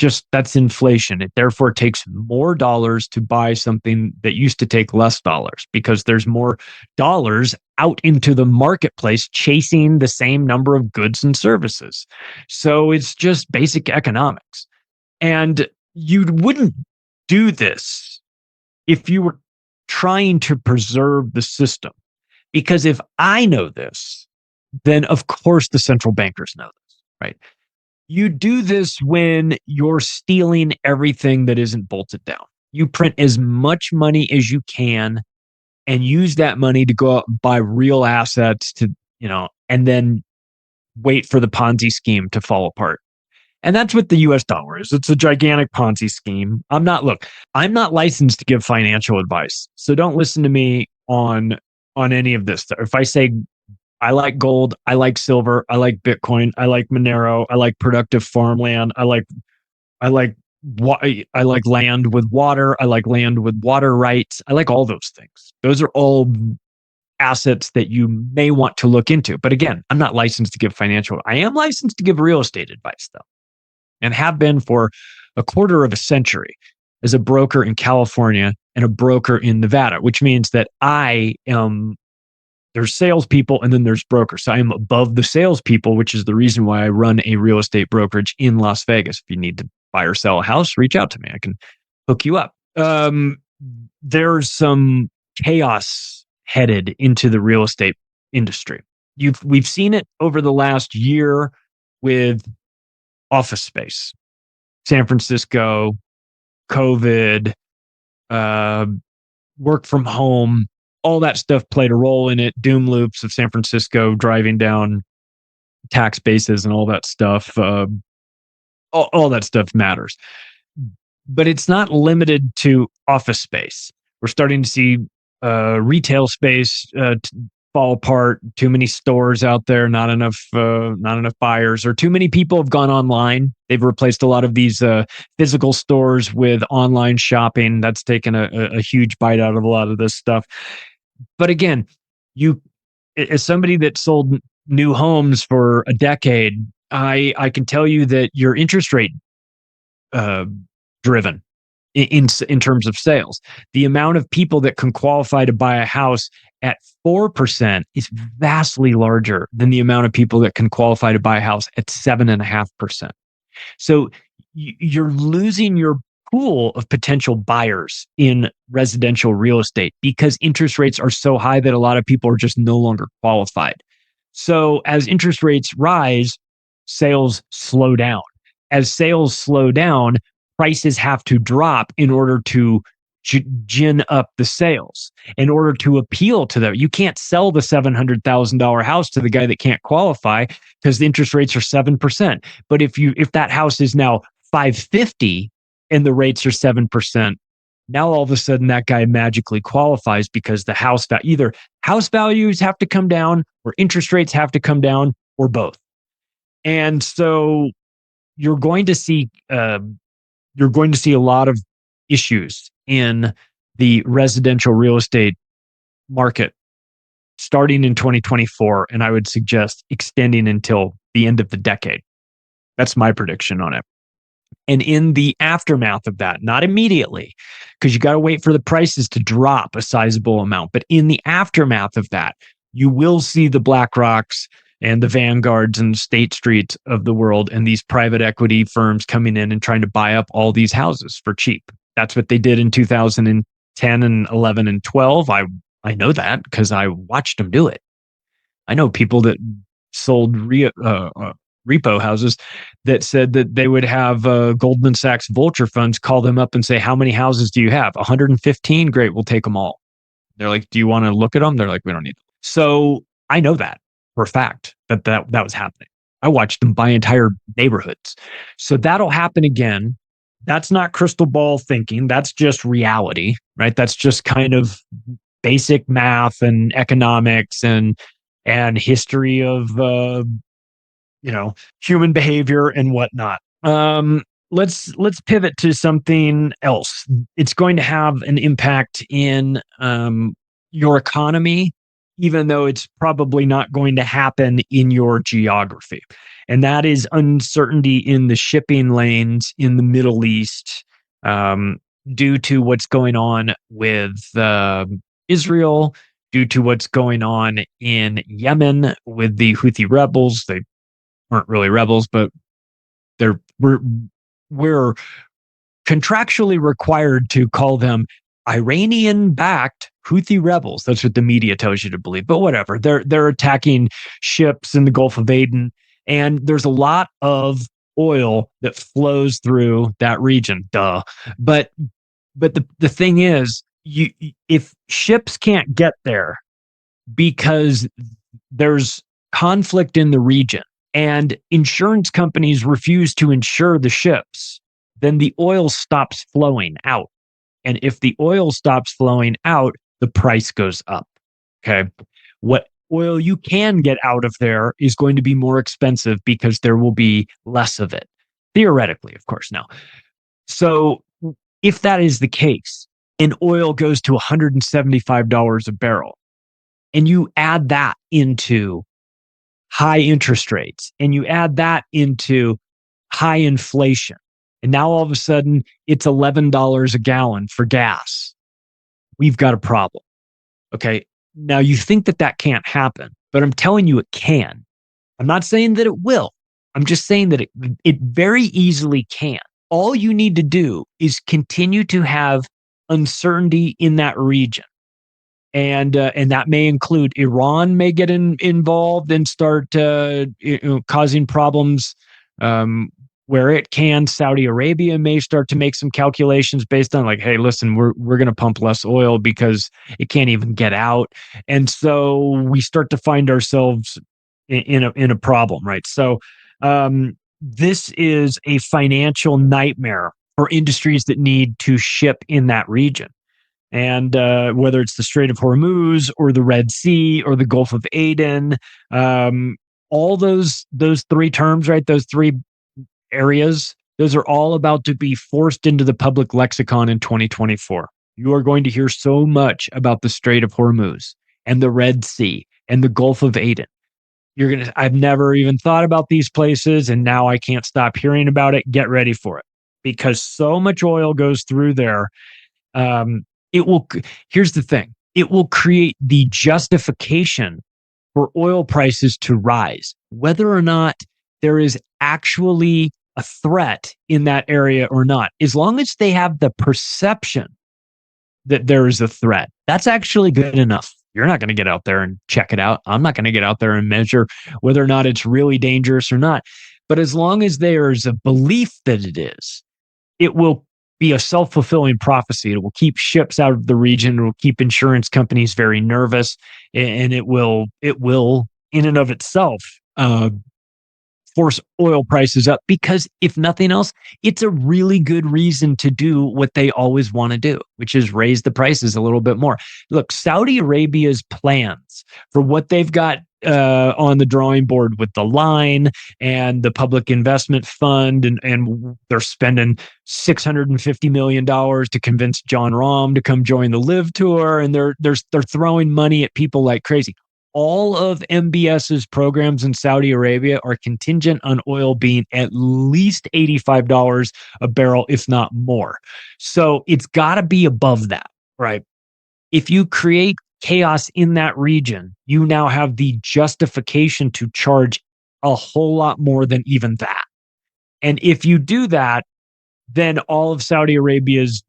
inflation. It therefore takes more dollars to buy something that used to take less dollars because there's more dollars out into the marketplace chasing the same number of goods and services. So it's just basic economics. And you wouldn't do this if you were trying to preserve the system. Because if I know this, then of course the central bankers know this, right? You do this when you're stealing everything that isn't bolted down. You print as much money as you can and use that money to go out and buy real assets to, and then wait for the Ponzi scheme to fall apart. And that's what the US dollar is. It's a gigantic Ponzi scheme. I'm not licensed to give financial advice. So don't listen to me on any of this. If I say I like gold, I like silver, I like Bitcoin, I like Monero, I like productive farmland, I like land with water, I like land with water rights. I like all those things. Those are all assets that you may want to look into. But again, I'm not licensed to give financial. I am licensed to give real estate advice though, and have been for a quarter of a century as a broker in California and a broker in Nevada, which means that there's salespeople and then there's brokers. So I am above the salespeople, which is the reason why I run a real estate brokerage in Las Vegas. If you need to buy or sell a house, reach out to me. I can hook you up. There's some chaos headed into the real estate industry. We've seen it over the last year with office space, San Francisco, COVID, work from home. All that stuff played a role in it. Doom loops of San Francisco driving down tax bases and all that stuff. All that stuff matters. But it's not limited to office space. We're starting to see retail space fall apart. Too many stores out there, not enough buyers, or too many people have gone online. They've replaced a lot of these physical stores with online shopping. That's taken a huge bite out of a lot of this stuff. But again, you, as somebody that sold new homes for a decade, I can tell you that you're interest rate driven in terms of sales. The amount of people that can qualify to buy a house at 4% is vastly larger than the amount of people that can qualify to buy a house at 7.5%. So you're losing your pool of potential buyers in residential real estate because interest rates are so high that a lot of people are just no longer qualified. So as interest rates rise, sales slow down. As sales slow down, prices have to drop in order to gin up the sales, in order to appeal to them. You can't sell the $700,000 house to the guy that can't qualify because the interest rates are 7%. But if that house is now $550 and the rates are 7%, now all of a sudden that guy magically qualifies because the either house values have to come down or interest rates have to come down or both. And so you're going to see a lot of issues in the residential real estate market starting in 2024, and I would suggest extending until the end of the decade. That's my prediction on it. And in the aftermath of that, not immediately, because you got to wait for the prices to drop a sizable amount, but in the aftermath of that, you will see the BlackRocks and the Vanguards and State Street of the world and these private equity firms coming in and trying to buy up all these houses for cheap. That's what they did in 2010 and 11 and 12. I know that because I watched them do it. I know people that sold repo houses that said that they would have Goldman Sachs vulture funds call them up and say, how many houses do you have? 115? Great, we'll take them all. They're like, do you want to look at them? They're like, we don't need them. So I know that for a fact that was happening. I watched them buy entire neighborhoods. So that'll happen again. That's not crystal ball thinking. That's just reality, right? That's just kind of basic math and economics and history of human behavior and whatnot. Let's pivot to something else. It's going to have an impact in your economy, even though it's probably not going to happen in your geography. And that is uncertainty in the shipping lanes in the Middle East due to what's going on with Israel, due to what's going on in Yemen with the Houthi rebels. They aren't really rebels, but we're contractually required to call them Iranian-backed Houthi rebels. That's what the media tells you to believe. But whatever, they're attacking ships in the Gulf of Aden, and there's a lot of oil that flows through that region. Duh. But the thing is, if ships can't get there because there's conflict in the region and insurance companies refuse to insure the ships, then the oil stops flowing out. And if the oil stops flowing out, the price goes up. Okay. What oil you can get out of there is going to be more expensive because there will be less of it. Theoretically, of course, now. So if that is the case, and oil goes to $175 a barrel, and you add that into high interest rates, and you add that into high inflation, and now all of a sudden it's $11 a gallon for gas, we've got a problem. Okay. Now you think that can't happen, but I'm telling you it can. I'm not saying that it will. I'm just saying that it very easily can. All you need to do is continue to have uncertainty in that region. And that may include Iran may get involved and start causing problems where it can. Saudi Arabia may start to make some calculations based on like, hey, listen, we're going to pump less oil because it can't even get out. And so we start to find ourselves in a problem, right? So this is a financial nightmare for industries that need to ship in that region. And whether it's the Strait of Hormuz or the Red Sea or the Gulf of Aden, all those three terms, right? Those three areas, those are all about to be forced into the public lexicon in 2024. You are going to hear so much about the Strait of Hormuz and the Red Sea and the Gulf of Aden. I've never even thought about these places, and now I can't stop hearing about it. Get ready for it, because so much oil goes through there. Here's the thing. It will create the justification for oil prices to rise, whether or not there is actually a threat in that area or not. As long as they have the perception that there is a threat, that's actually good enough. You're not going to get out there and check it out. I'm not going to get out there and measure whether or not it's really dangerous or not. But as long as there's a belief that it is, it will be a self-fulfilling prophecy. It will keep ships out of the region. It will keep insurance companies very nervous, and it will, in and of itself, force oil prices up, because if nothing else, it's a really good reason to do what they always want to do, which is raise the prices a little bit more. Look, Saudi Arabia's plans for what they've got on the drawing board with the line and the public investment fund, and they're spending $650 million to convince John Rahm to come join the Live Tour, and they're throwing money at people like crazy. All of MBS's programs in Saudi Arabia are contingent on oil being at least $85 a barrel, if not more. So it's got to be above that, right? If you create chaos in that region, you now have the justification to charge a whole lot more than even that. And if you do that, then all of Saudi Arabia's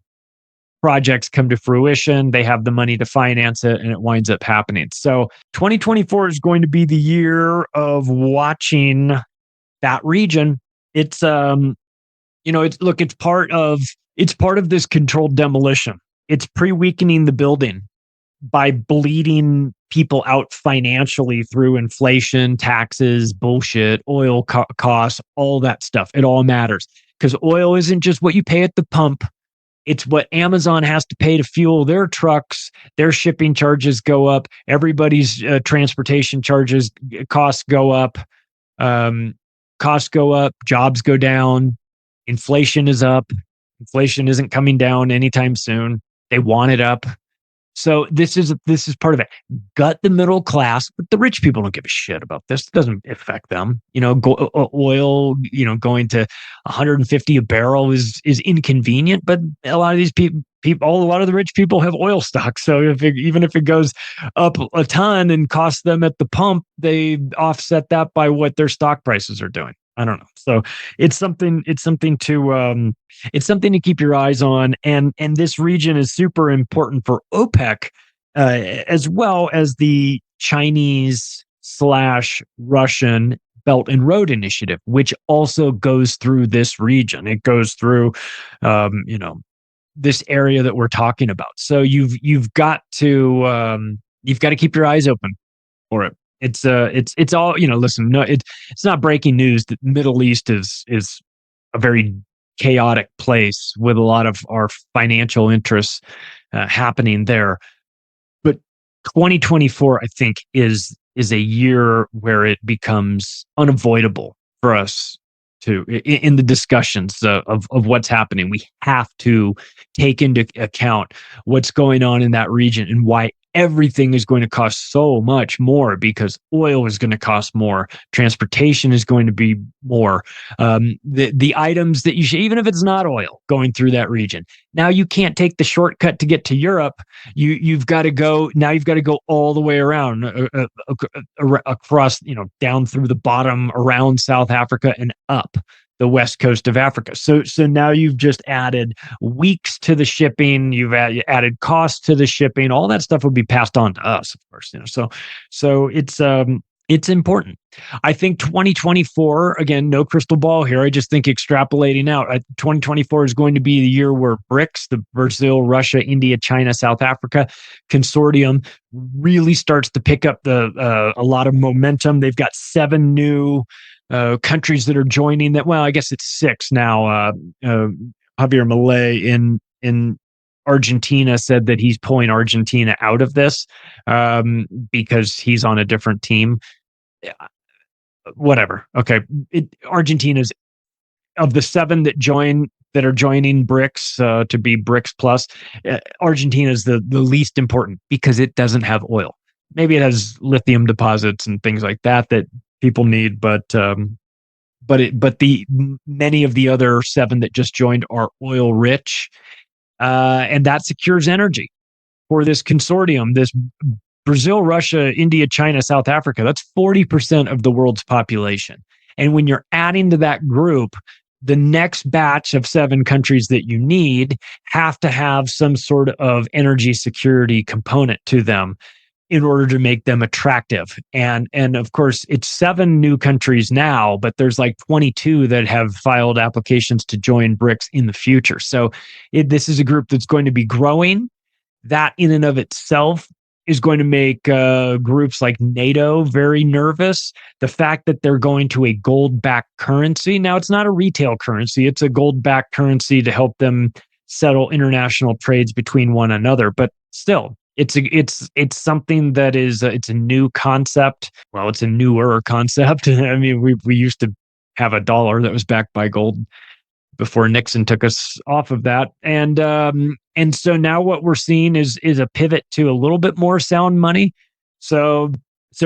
projects come to fruition. They have the money to finance it, and it winds up happening. So 2024 is going to be the year of watching that region. It's it's part of this controlled demolition. It's pre-weakening the building by bleeding people out financially through inflation, taxes, bullshit, oil costs, all that stuff. It all matters, because oil isn't just what you pay at the pump. It's what Amazon has to pay to fuel their trucks. Their shipping charges go up. Everybody's transportation costs go up. Costs go up. Jobs go down. Inflation is up. Inflation isn't coming down anytime soon. They want it up. So this is part of it. Gut the middle class, but the rich people don't give a shit about this. It doesn't affect them. Oil, going to 150 a barrel is inconvenient, but a lot of these people, a lot of the rich people have oil stocks. So even if it goes up a ton and costs them at the pump, they offset that by what their stock prices are doing. I don't know. So it's something to keep your eyes on. And this region is super important for OPEC, as well as the Chinese/Russian Belt and Road Initiative, which also goes through this region. It goes through, this area that we're talking about. So you've got to keep your eyes open for it. It's all, listen, no, it's not breaking news that the Middle East is a very chaotic place with a lot of our financial interests happening there. But 2024, I think, is a year where it becomes unavoidable for us to, in the discussions of what's happening. We have to take into account what's going on in that region and why everything is going to cost so much more, because oil is going to cost more. Transportation is going to be more. The items that you should, even if it's not oil, going through that region. Now you can't take the shortcut to get to Europe. You've got to go all the way around, across, down through the bottom, around South Africa and up the west coast of Africa. So now you've just added weeks to the shipping. You've added costs to the shipping. All that stuff will be passed on to us, of course. So it's important. I think 2024, again, no crystal ball here. I just think extrapolating out, 2024 is going to be the year where BRICS, the Brazil, Russia, India, China, South Africa consortium, really starts to pick up a lot of momentum. They've got 7 new countries that are joining that. Well, I guess it's 6 now. Javier Milei in Argentina said that he's pulling Argentina out of this because he's on a different team. Whatever. Okay. Argentina's, of the 7 that are joining BRICS to be BRICS plus, Argentina is the least important because it doesn't have oil. Maybe it has lithium deposits and things like that people need, but the many of the other 7 that just joined are oil rich, and that secures energy for this consortium. This Brazil, Russia, India, China, South Africa. That's 40% of the world's population, and when you're adding to that group, the next batch of 7 countries that you need have to have some sort of energy security component to them in order to make them attractive. And of course, it's 7 new countries now, but there's like 22 that have filed applications to join BRICS in the future. So this is a group that's going to be growing. That in and of itself is going to make groups like NATO very nervous. The fact that they're going to a gold-backed currency. Now, it's not a retail currency. It's a gold-backed currency to help them settle international trades between one another. But still, it's something that is it's a new concept. Well, it's a newer concept. I mean, we used to have a dollar that was backed by gold before Nixon took us off of that, and so now what we're seeing is a pivot to a little bit more sound money. So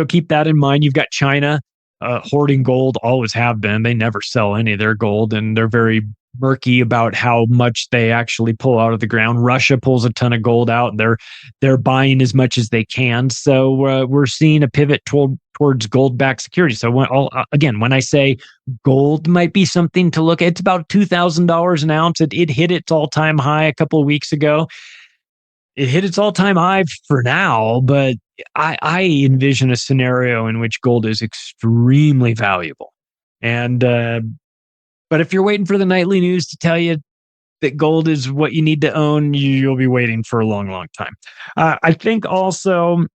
keep that in mind. You've got China hoarding gold, always have been. They never sell any of their gold, and they're very murky about how much they actually pull out of the ground. Russia pulls a ton of gold out, and they're buying as much as they can. So we're seeing a pivot towards gold-backed security. So when I say gold might be something to look at, it's about $2,000 an ounce. It hit its all-time high a couple of weeks ago. It hit its all-time high for now, but I envision a scenario in which gold is extremely valuable. And but if you're waiting for the nightly news to tell you that gold is what you need to own, you'll be waiting for a long, long time. I think also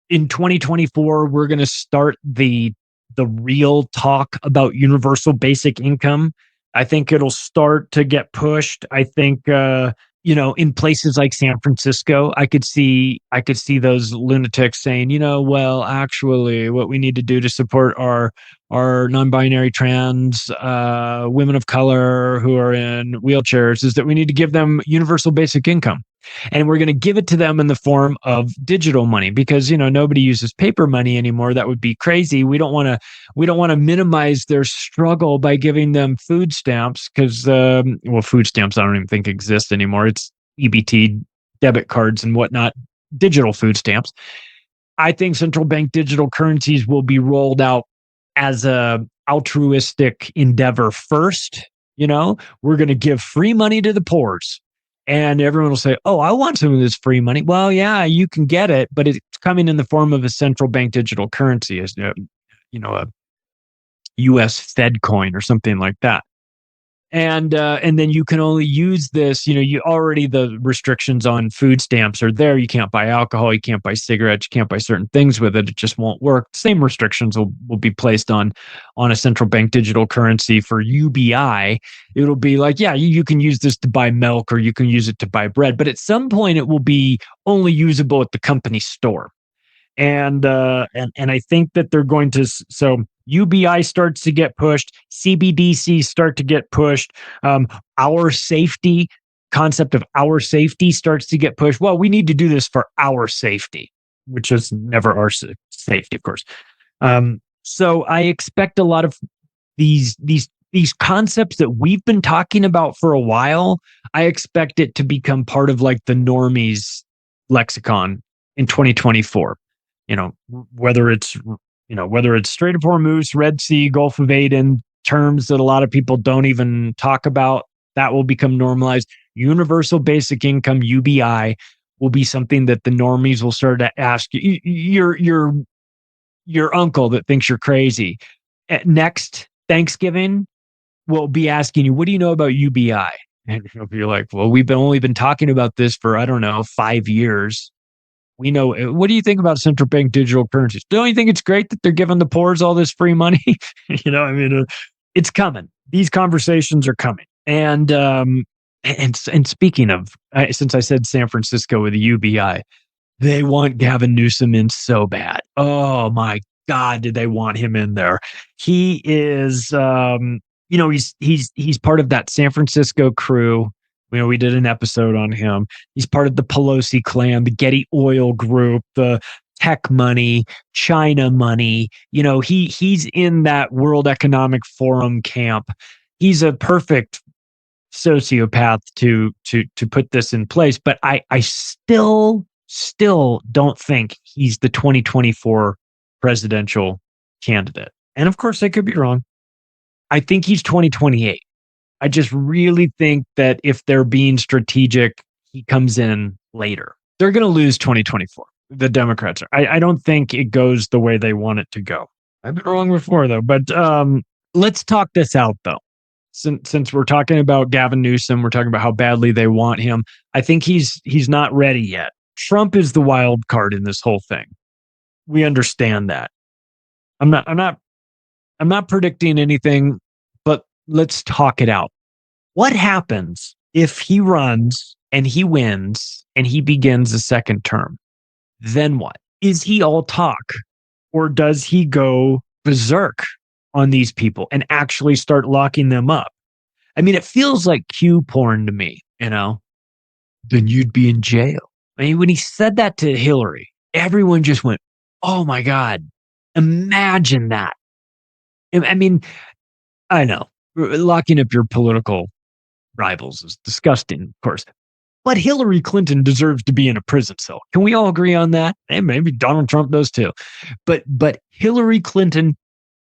in 2024, we're going to start the real talk about universal basic income. I think it'll start to get pushed. I think in places like San Francisco, I could see those lunatics saying, well, actually, what we need to do to support our non-binary trans women of color who are in wheelchairs is that we need to give them universal basic income. And we're going to give it to them in the form of digital money because, nobody uses paper money anymore. That would be crazy. We don't want to minimize their struggle by giving them food stamps because, food stamps I don't even think exist anymore. It's EBT, debit cards and whatnot, digital food stamps. I think central bank digital currencies will be rolled out as a altruistic endeavor first. We're going to give free money to the poors. And everyone will say, oh, I want some of this free money. Well, yeah, you can get it, but it's coming in the form of a central bank digital currency, as a U.S. Fed coin or something like that. And then you can only use this, the restrictions on food stamps are there. You can't buy alcohol, you can't buy cigarettes, you can't buy certain things with it. It just won't work. Same restrictions will be placed on a central bank digital currency for UBI. It'll be like, yeah, you can use this to buy milk or you can use it to buy bread, but at some point it will be only usable at the company store. And I think that they're going to, so UBI starts to get pushed, CBDC start to get pushed, our safety, concept of our safety starts to get pushed. Well, we need to do this for our safety, which is never our safety, of course. So I expect a lot of these concepts that we've been talking about for a while, I expect it to become part of like the normies lexicon in 2024. Whether it's Strait of Hormuz, Red Sea, Gulf of Aden, terms that a lot of people don't even talk about, that will become normalized. Universal basic income, UBI, will be something that the normies will start to ask you. Your uncle that thinks you're crazy at next Thanksgiving will be asking you, what do you know about UBI? And you're like, well, we've only been talking about this for, 5 years. We know. What do you think about central bank digital currencies? Don't you think it's great that they're giving the poors all this free money? It's coming. These conversations are coming. And speaking of, since I said San Francisco with the UBI, they want Gavin Newsom in so bad. Oh my God, did they want him in there? He is, he's part of that San Francisco crew. We did an episode on him. He's part of the Pelosi clan, the Getty Oil Group, the tech money, China money. He's in that World Economic Forum camp. He's a perfect sociopath to put this in place. But I still don't think he's the 2024 presidential candidate. And of course, I could be wrong. I think he's 2028. I just really think that if they're being strategic, he comes in later. They're going to lose 2024. The Democrats are. I don't think it goes the way they want it to go. I've been wrong before, though. But let's talk this out, though. Since we're talking about Gavin Newsom, we're talking about how badly they want him. I think he's not ready yet. Trump is the wild card in this whole thing. We understand that. I'm not predicting anything, but let's talk it out. What happens if he runs and he wins and he begins a second term? Then what? Is he all talk, or does he go berserk on these people and actually start locking them up? I mean, it feels like Q porn to me, Then you'd be in jail. I mean, when he said that to Hillary, everyone just went, oh my God, imagine that. I mean, I know locking up your political rivals is disgusting, of course. But Hillary Clinton deserves to be in a prison cell. Can we all agree on that? And maybe Donald Trump does too. But Hillary Clinton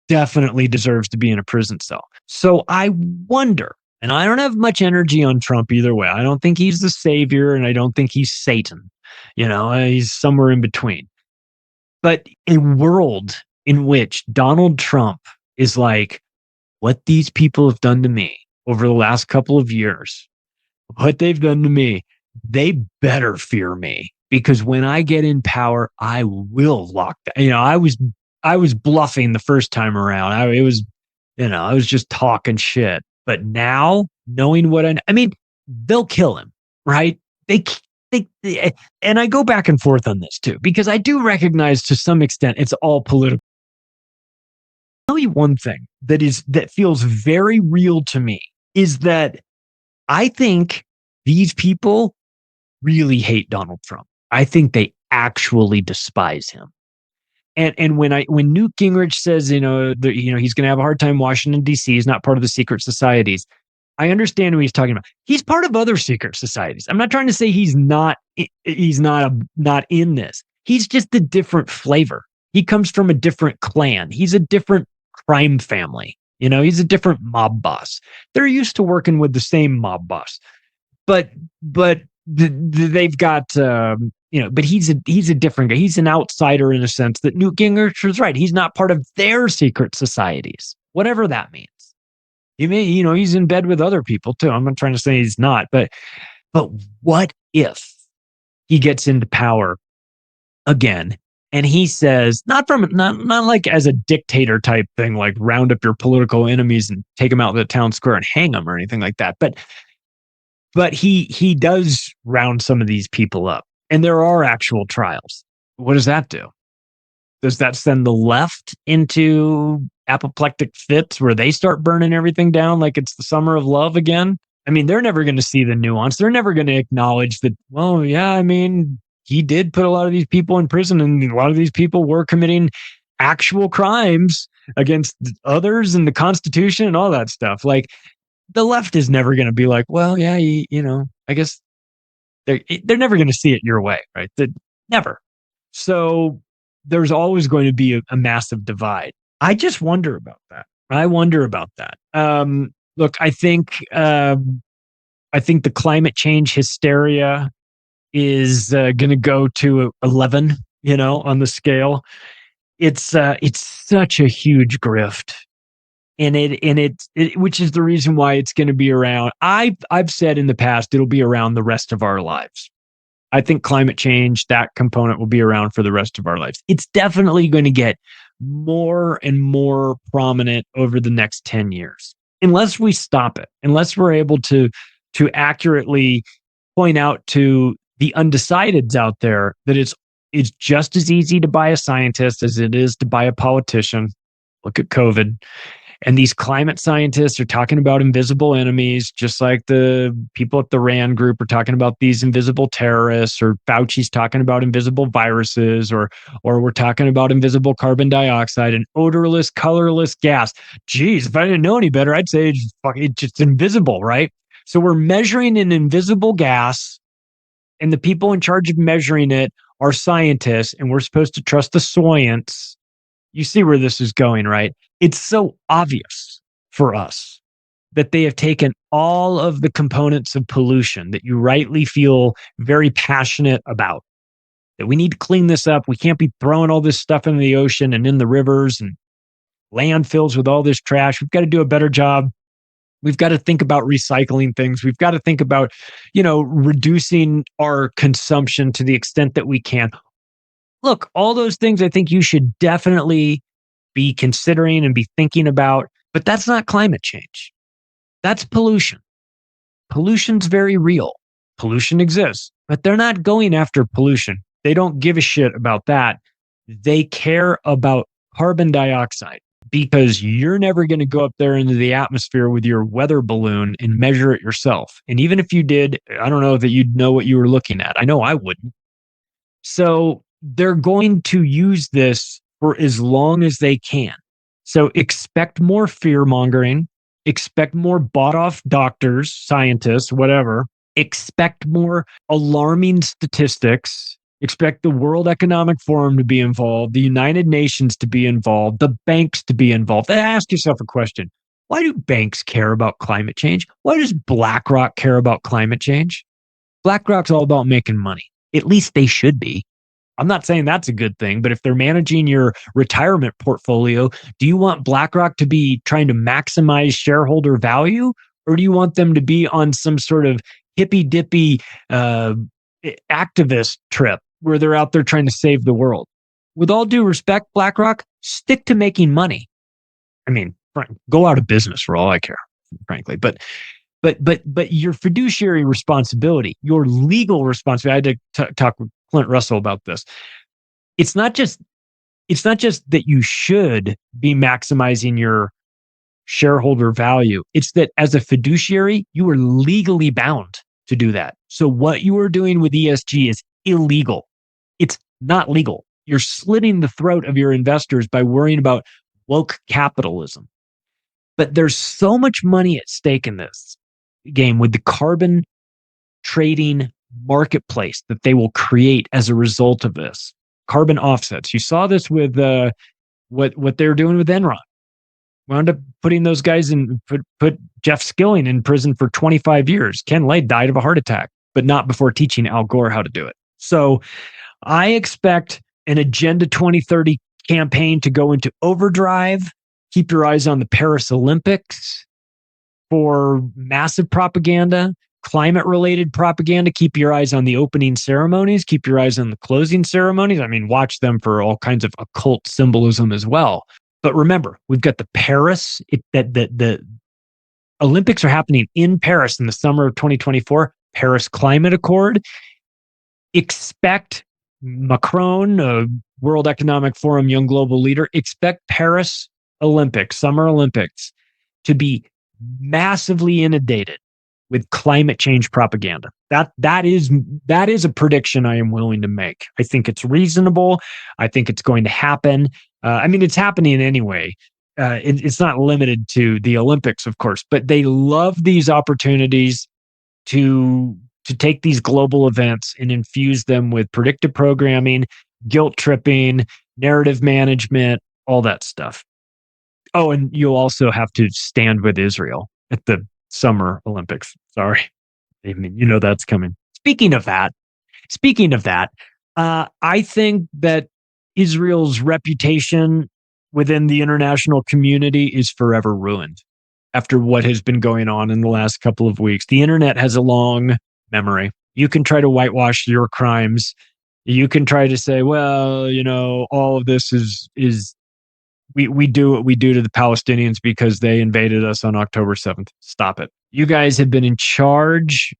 definitely deserves to be in a prison cell. So I wonder, and I don't have much energy on Trump either way. I don't think he's the savior, and I don't think he's Satan. He's somewhere in between. But a world in which Donald Trump is like, what these people have done to me over the last couple of years, what they've done to me, they better fear me, because when I get in power, I will lock that. I was bluffing the first time around. I was just talking shit. But now, knowing what I mean, they'll kill him, right? They, and I go back and forth on this too, because I do recognize to some extent it's all political. I'll tell you one thing that feels very real to me is that I think these people really hate Donald Trump. I think they actually despise him. And when Newt Gingrich says, he's going to have a hard time Washington, D.C., he's not part of the secret societies, I understand what he's talking about. He's part of other secret societies. I'm not trying to say he's not in this. He's just a different flavor. He comes from a different clan. He's a different crime family. He's a different mob boss. They're used to working with the same mob boss, but they've got, but he's a different guy. He's an outsider in a sense that Newt Gingrich was right. He's not part of their secret societies, whatever that means. He's in bed with other people too. I'm not trying to say he's not, but what if he gets into power again? And he says, not like as a dictator type thing, like round up your political enemies and take them out to the town square and hang them or anything like that. But he does round some of these people up, and there are actual trials. What does that do? Does that send the left into apoplectic fits where they start burning everything down like it's the summer of love again? I mean, they're never going to see the nuance. They're never going to acknowledge that, well, yeah, I mean, he did put a lot of these people in prison, and a lot of these people were committing actual crimes against others and the Constitution and all that stuff. Like, the left is never going to be like, well, yeah, I guess they're never going to see it your way, right? Never. So there's always going to be a massive divide. I just wonder about that. Look, I think the climate change hysteria is going to go to 11, on the scale. It's such a huge grift, and it which is the reason why it's going to be around. I've said in the past it'll be around the rest of our lives. I think climate change, that component, will be around for the rest of our lives. It's definitely going to get more and more prominent over the next 10 years, unless we stop it, unless we're able to accurately point out to the undecideds out there that it's just as easy to buy a scientist as it is to buy a politician. Look at COVID. And these climate scientists are talking about invisible enemies, just like the people at the RAND group are talking about these invisible terrorists, or Fauci's talking about invisible viruses, or we're talking about invisible carbon dioxide and odorless, colorless gas. Geez, if I didn't know any better, I'd say it's just invisible, right? So we're measuring an invisible gas, and the people in charge of measuring it are scientists, and we're supposed to trust the science. You see where this is going, right? It's so obvious for us, that they have taken all of the components of pollution that you rightly feel very passionate about, that we need to clean this up. We can't be throwing all this stuff into the ocean and in the rivers and landfills with all this trash. We've got to do a better job. We've got to think about recycling things. We've got to think about, reducing our consumption to the extent that we can. Look, all those things I think you should definitely be considering and be thinking about, but that's not climate change. That's pollution. Pollution's very real. Pollution exists, but they're not going after pollution. They don't give a shit about that. They care about carbon dioxide, because you're never going to go up there into the atmosphere with your weather balloon and measure it yourself. And even if you did, I don't know that you'd know what you were looking at. I know I wouldn't. So they're going to use this for as long as they can. So expect more fear mongering, expect more bought off doctors, scientists, whatever. Expect more alarming statistics. Expect the World Economic Forum to be involved, the United Nations to be involved, the banks to be involved. And ask yourself a question. Why do banks care about climate change? Why does BlackRock care about climate change? BlackRock's all about making money. At least they should be. I'm not saying that's a good thing, but if they're managing your retirement portfolio, do you want BlackRock to be trying to maximize shareholder value? Or do you want them to be on some sort of hippy-dippy activist trip where they're out there trying to save the world? With all due respect, BlackRock, stick to making money. I mean, go out of business for all I care, frankly. But your fiduciary responsibility, your legal responsibility. I had to talk with Clint Russell about this. It's not just that you should be maximizing your shareholder value. It's that as a fiduciary, you are legally bound to do that. So what you are doing with ESG is illegal. It's not legal. You're slitting the throat of your investors by worrying about woke capitalism. But there's so much money at stake in this game with the carbon trading marketplace that they will create as a result of this. Carbon offsets. You saw this with what they're doing with Enron. Wound up putting those guys in, put Jeff Skilling in prison for 25 years. Ken Lay died of a heart attack, but not before teaching Al Gore how to do it. So I expect an Agenda 2030 campaign to go into overdrive. Keep your eyes on the Paris Olympics for massive propaganda, climate-related propaganda. Keep your eyes on the opening ceremonies. Keep your eyes on the closing ceremonies. I mean, watch them for all kinds of occult symbolism as well. But remember, we've got the Paris, the Olympics are happening in Paris in the summer of 2024, Paris Climate Accord. Expect Macron, World Economic Forum Young Global Leader, expect Paris Olympics, Summer Olympics, to be massively inundated with climate change propaganda. That is a prediction I am willing to make. I think it's reasonable. I think it's going to happen. I mean, it's happening anyway. It's not limited to the Olympics, of course, but they love these opportunities to take these global events and infuse them with predictive programming, guilt tripping, narrative management, all that stuff. Oh, and you'll also have to stand with Israel at the Summer Olympics. Sorry. I mean, that's coming. Speaking of that, I think that Israel's reputation within the international community is forever ruined after what has been going on in the last couple of weeks. The internet has a long memory. You can try to whitewash your crimes. You can try to say, well, all of this is we do what we do to the Palestinians because they invaded us on October 7th. Stop it. You guys have been in charge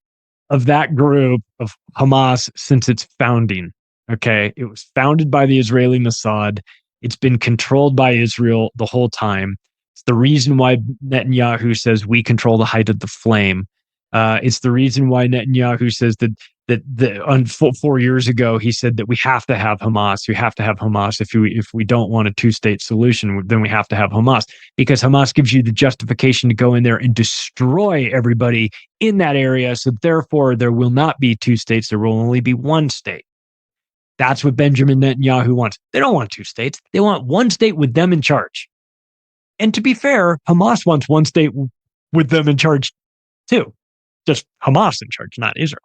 of that group of Hamas since its founding. Okay. It was founded by the Israeli Mossad. It's been controlled by Israel the whole time. It's the reason why Netanyahu says we control the height of the flame. It's the reason why Netanyahu says that 4 years ago, he said that we have to have Hamas. We have to have Hamas. If we don't want a two-state solution, then we have to have Hamas, because Hamas gives you the justification to go in there and destroy everybody in that area. So therefore, there will not be two states. There will only be one state. That's what Benjamin Netanyahu wants. They don't want two states. They want one state with them in charge. And to be fair, Hamas wants one state with them in charge too. Just Hamas in charge, not Israel.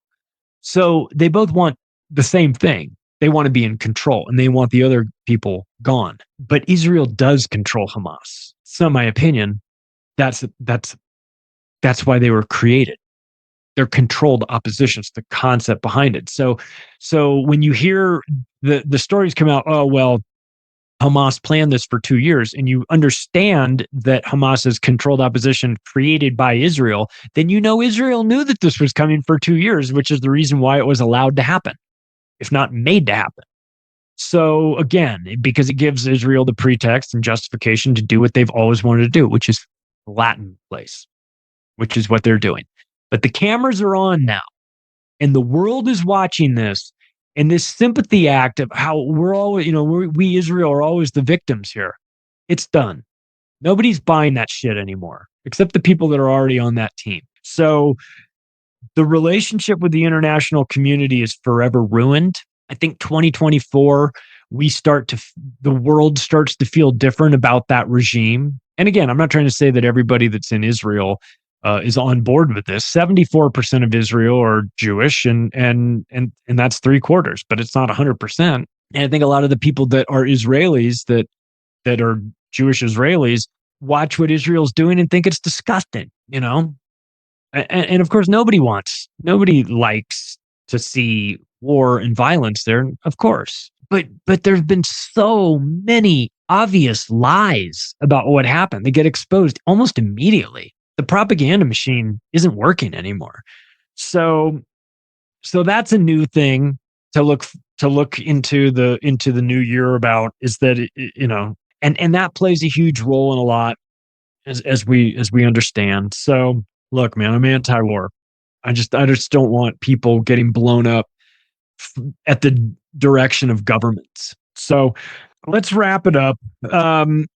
So they both want the same thing. They want to be in control and they want the other people gone. But Israel does control Hamas. So in my opinion, that's why they were created. They're controlled oppositions, the concept behind it. So when you hear the stories come out, oh, well, Hamas planned this for 2 years, and you understand that Hamas is controlled opposition created by Israel, then you know Israel knew that this was coming for 2 years, which is the reason why it was allowed to happen, if not made to happen. So again, because it gives Israel the pretext and justification to do what they've always wanted to do, which is Latin place, which is what they're doing. But the cameras are on now, and the world is watching this. And this sympathy act of how we're always, we Israel are always the victims here. It's done. Nobody's buying that shit anymore, except the people that are already on that team. So the relationship with the international community is forever ruined. I think 2024, the world starts to feel different about that regime. And again, I'm not trying to say that everybody that's in Israel is on board with this. 74% of Israel are Jewish, and that's 3/4, but it's not 100%. And I think a lot of the people that are Israelis that are Jewish Israelis watch what Israel's doing and think it's disgusting, And of course, nobody likes to see war and violence there, of course. But there's been so many obvious lies about what happened. They get exposed almost immediately. The propaganda machine isn't working anymore. So that's a new thing to look into the new year about, is that, and that plays a huge role in a lot as we understand. So look, man, I'm anti-war. I just don't want people getting blown up at the direction of governments. So let's wrap it up.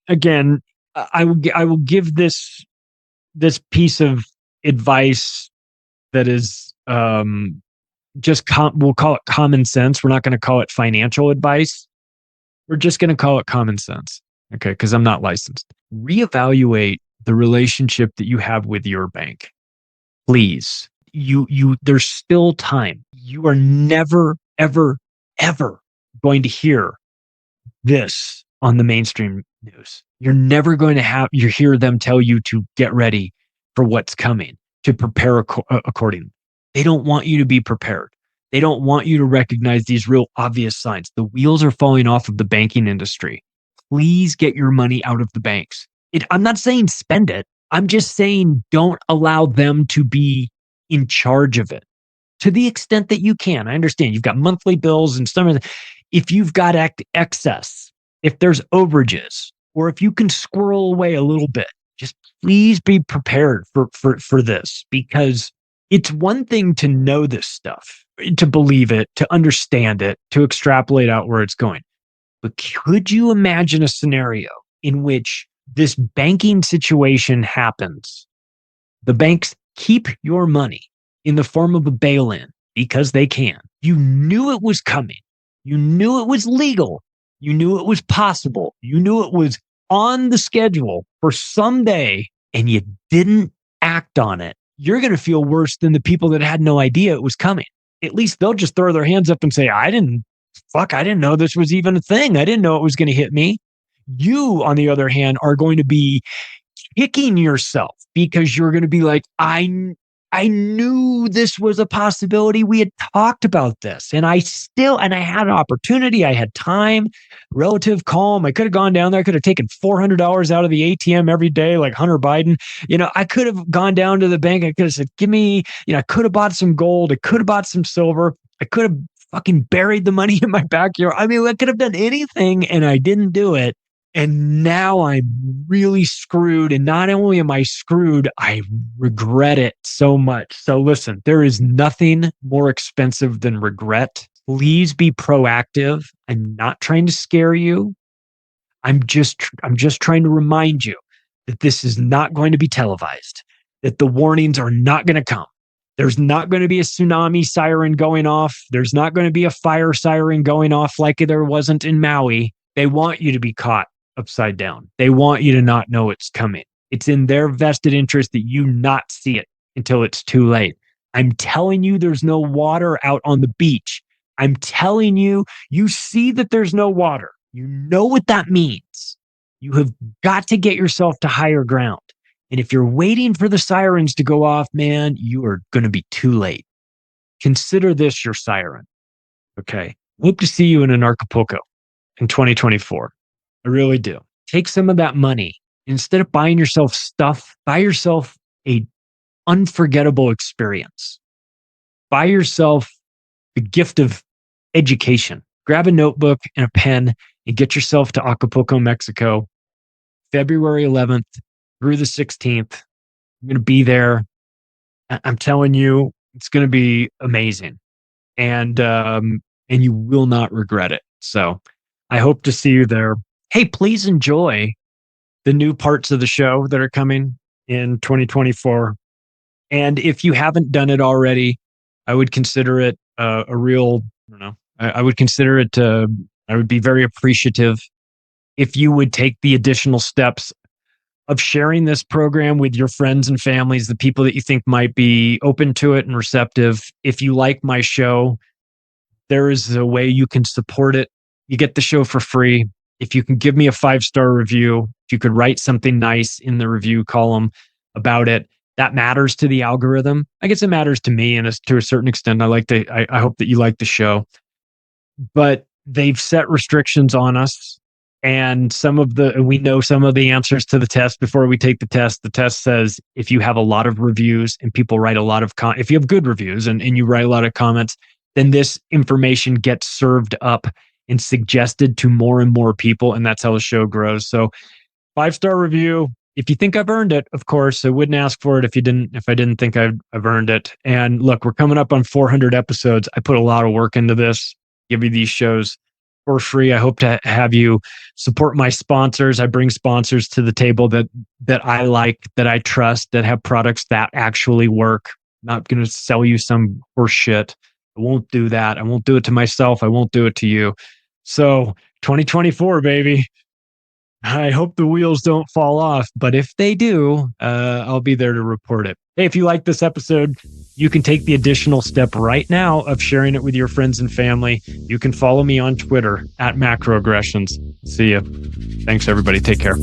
Again, I will give this piece of advice that is we'll call it common sense. We're not going to call it financial advice. We're just going to call it common sense. Okay, because I'm not licensed. Reevaluate the relationship that you have with your bank. Please. There's still time. You are never, ever, ever going to hear this on the mainstream news. You're never going to hear them tell you to get ready for what's coming, to prepare accordingly. They don't want you to be prepared. They don't want you to recognize these real obvious signs. The wheels are falling off of the banking industry. Please get your money out of the banks. I'm not saying spend it. I'm just saying don't allow them to be in charge of it to the extent that you can. I understand you've got monthly bills and stuff. If you've got excess, if there's overages, or if you can squirrel away a little bit, just please be prepared for this, because it's one thing to know this stuff, to believe it, to understand it, to extrapolate out where it's going. But could you imagine a scenario in which this banking situation happens? The banks keep your money in the form of a bail-in because they can. You knew it was coming. You knew it was legal. You knew it was possible. You knew it was on the schedule for someday, and you didn't act on it. You're going to feel worse than the people that had no idea it was coming. At least they'll just throw their hands up and say, I didn't know this was even a thing. I didn't know it was going to hit me. You, on the other hand, are going to be kicking yourself because you're going to be like, I knew this was a possibility. We had talked about this, and I had an opportunity. I had time, relative calm. I could have gone down there. I could have taken $400 out of the ATM every day, like Hunter Biden. I could have gone down to the bank. I could have said, give me, I could have bought some gold. I could have bought some silver. I could have fucking buried the money in my backyard. I mean, I could have done anything, and I didn't do it. And now I'm really screwed. And not only am I screwed, I regret it so much. So listen, there is nothing more expensive than regret. Please be proactive. I'm not trying to scare you. I'm just trying to remind you that this is not going to be televised, that the warnings are not going to come. There's not going to be a tsunami siren going off. There's not going to be a fire siren going off like there wasn't in Maui. They want you to be caught. upside down. They want you to not know it's coming. It's in their vested interest that you not see it until it's too late. I'm telling you, there's no water out on the beach. I'm telling you, you see that there's no water. You know what that means. You have got to get yourself to higher ground. And if you're waiting for the sirens to go off, man, you are going to be too late. Consider this your siren. Okay. Hope to see you in an Acapulco in 2024. I really do. Take some of that money. Instead of buying yourself stuff, buy yourself a unforgettable experience. Buy yourself the gift of education. Grab a notebook and a pen and get yourself to Acapulco, Mexico, February 11th through the 16th. I'm going to be there. I'm telling you, it's going to be amazing. And you will not regret it. So I hope to see you there. Hey, please enjoy the new parts of the show that are coming in 2024. And if you haven't done it already, I would consider it I would consider it, I would be very appreciative if you would take the additional steps of sharing this program with your friends and families, the people that you think might be open to it and receptive. If you like my show, there is a way you can support it. You get the show for free. If you can give me a 5-star review, if you could write something nice in the review column about it, that matters to the algorithm. I guess it matters to me, and to a certain extent, I hope that you like the show. But they've set restrictions on us, and we know some of the answers to the test before we take the test. The test says if you have a lot of reviews and people write a lot of if you have good reviews and you write a lot of comments, then this information gets served up and suggested to more and more people, and that's how the show grows. So 5-star review. If you think I've earned it, of course, I wouldn't ask for it if I didn't think I've earned it. And look, we're coming up on 400 episodes. I put a lot of work into this, give you these shows for free. I hope to have you support my sponsors. I bring sponsors to the table that I like, that I trust, that have products that actually work. I'm not going to sell you some horse shit. I won't do that. I won't do it to myself. I won't do it to you. So 2024, baby. I hope the wheels don't fall off, but if they do, I'll be there to report it. Hey, if you like this episode, you can take the additional step right now of sharing it with your friends and family. You can follow me on Twitter @macroaggressions. See ya. Thanks, everybody. Take care.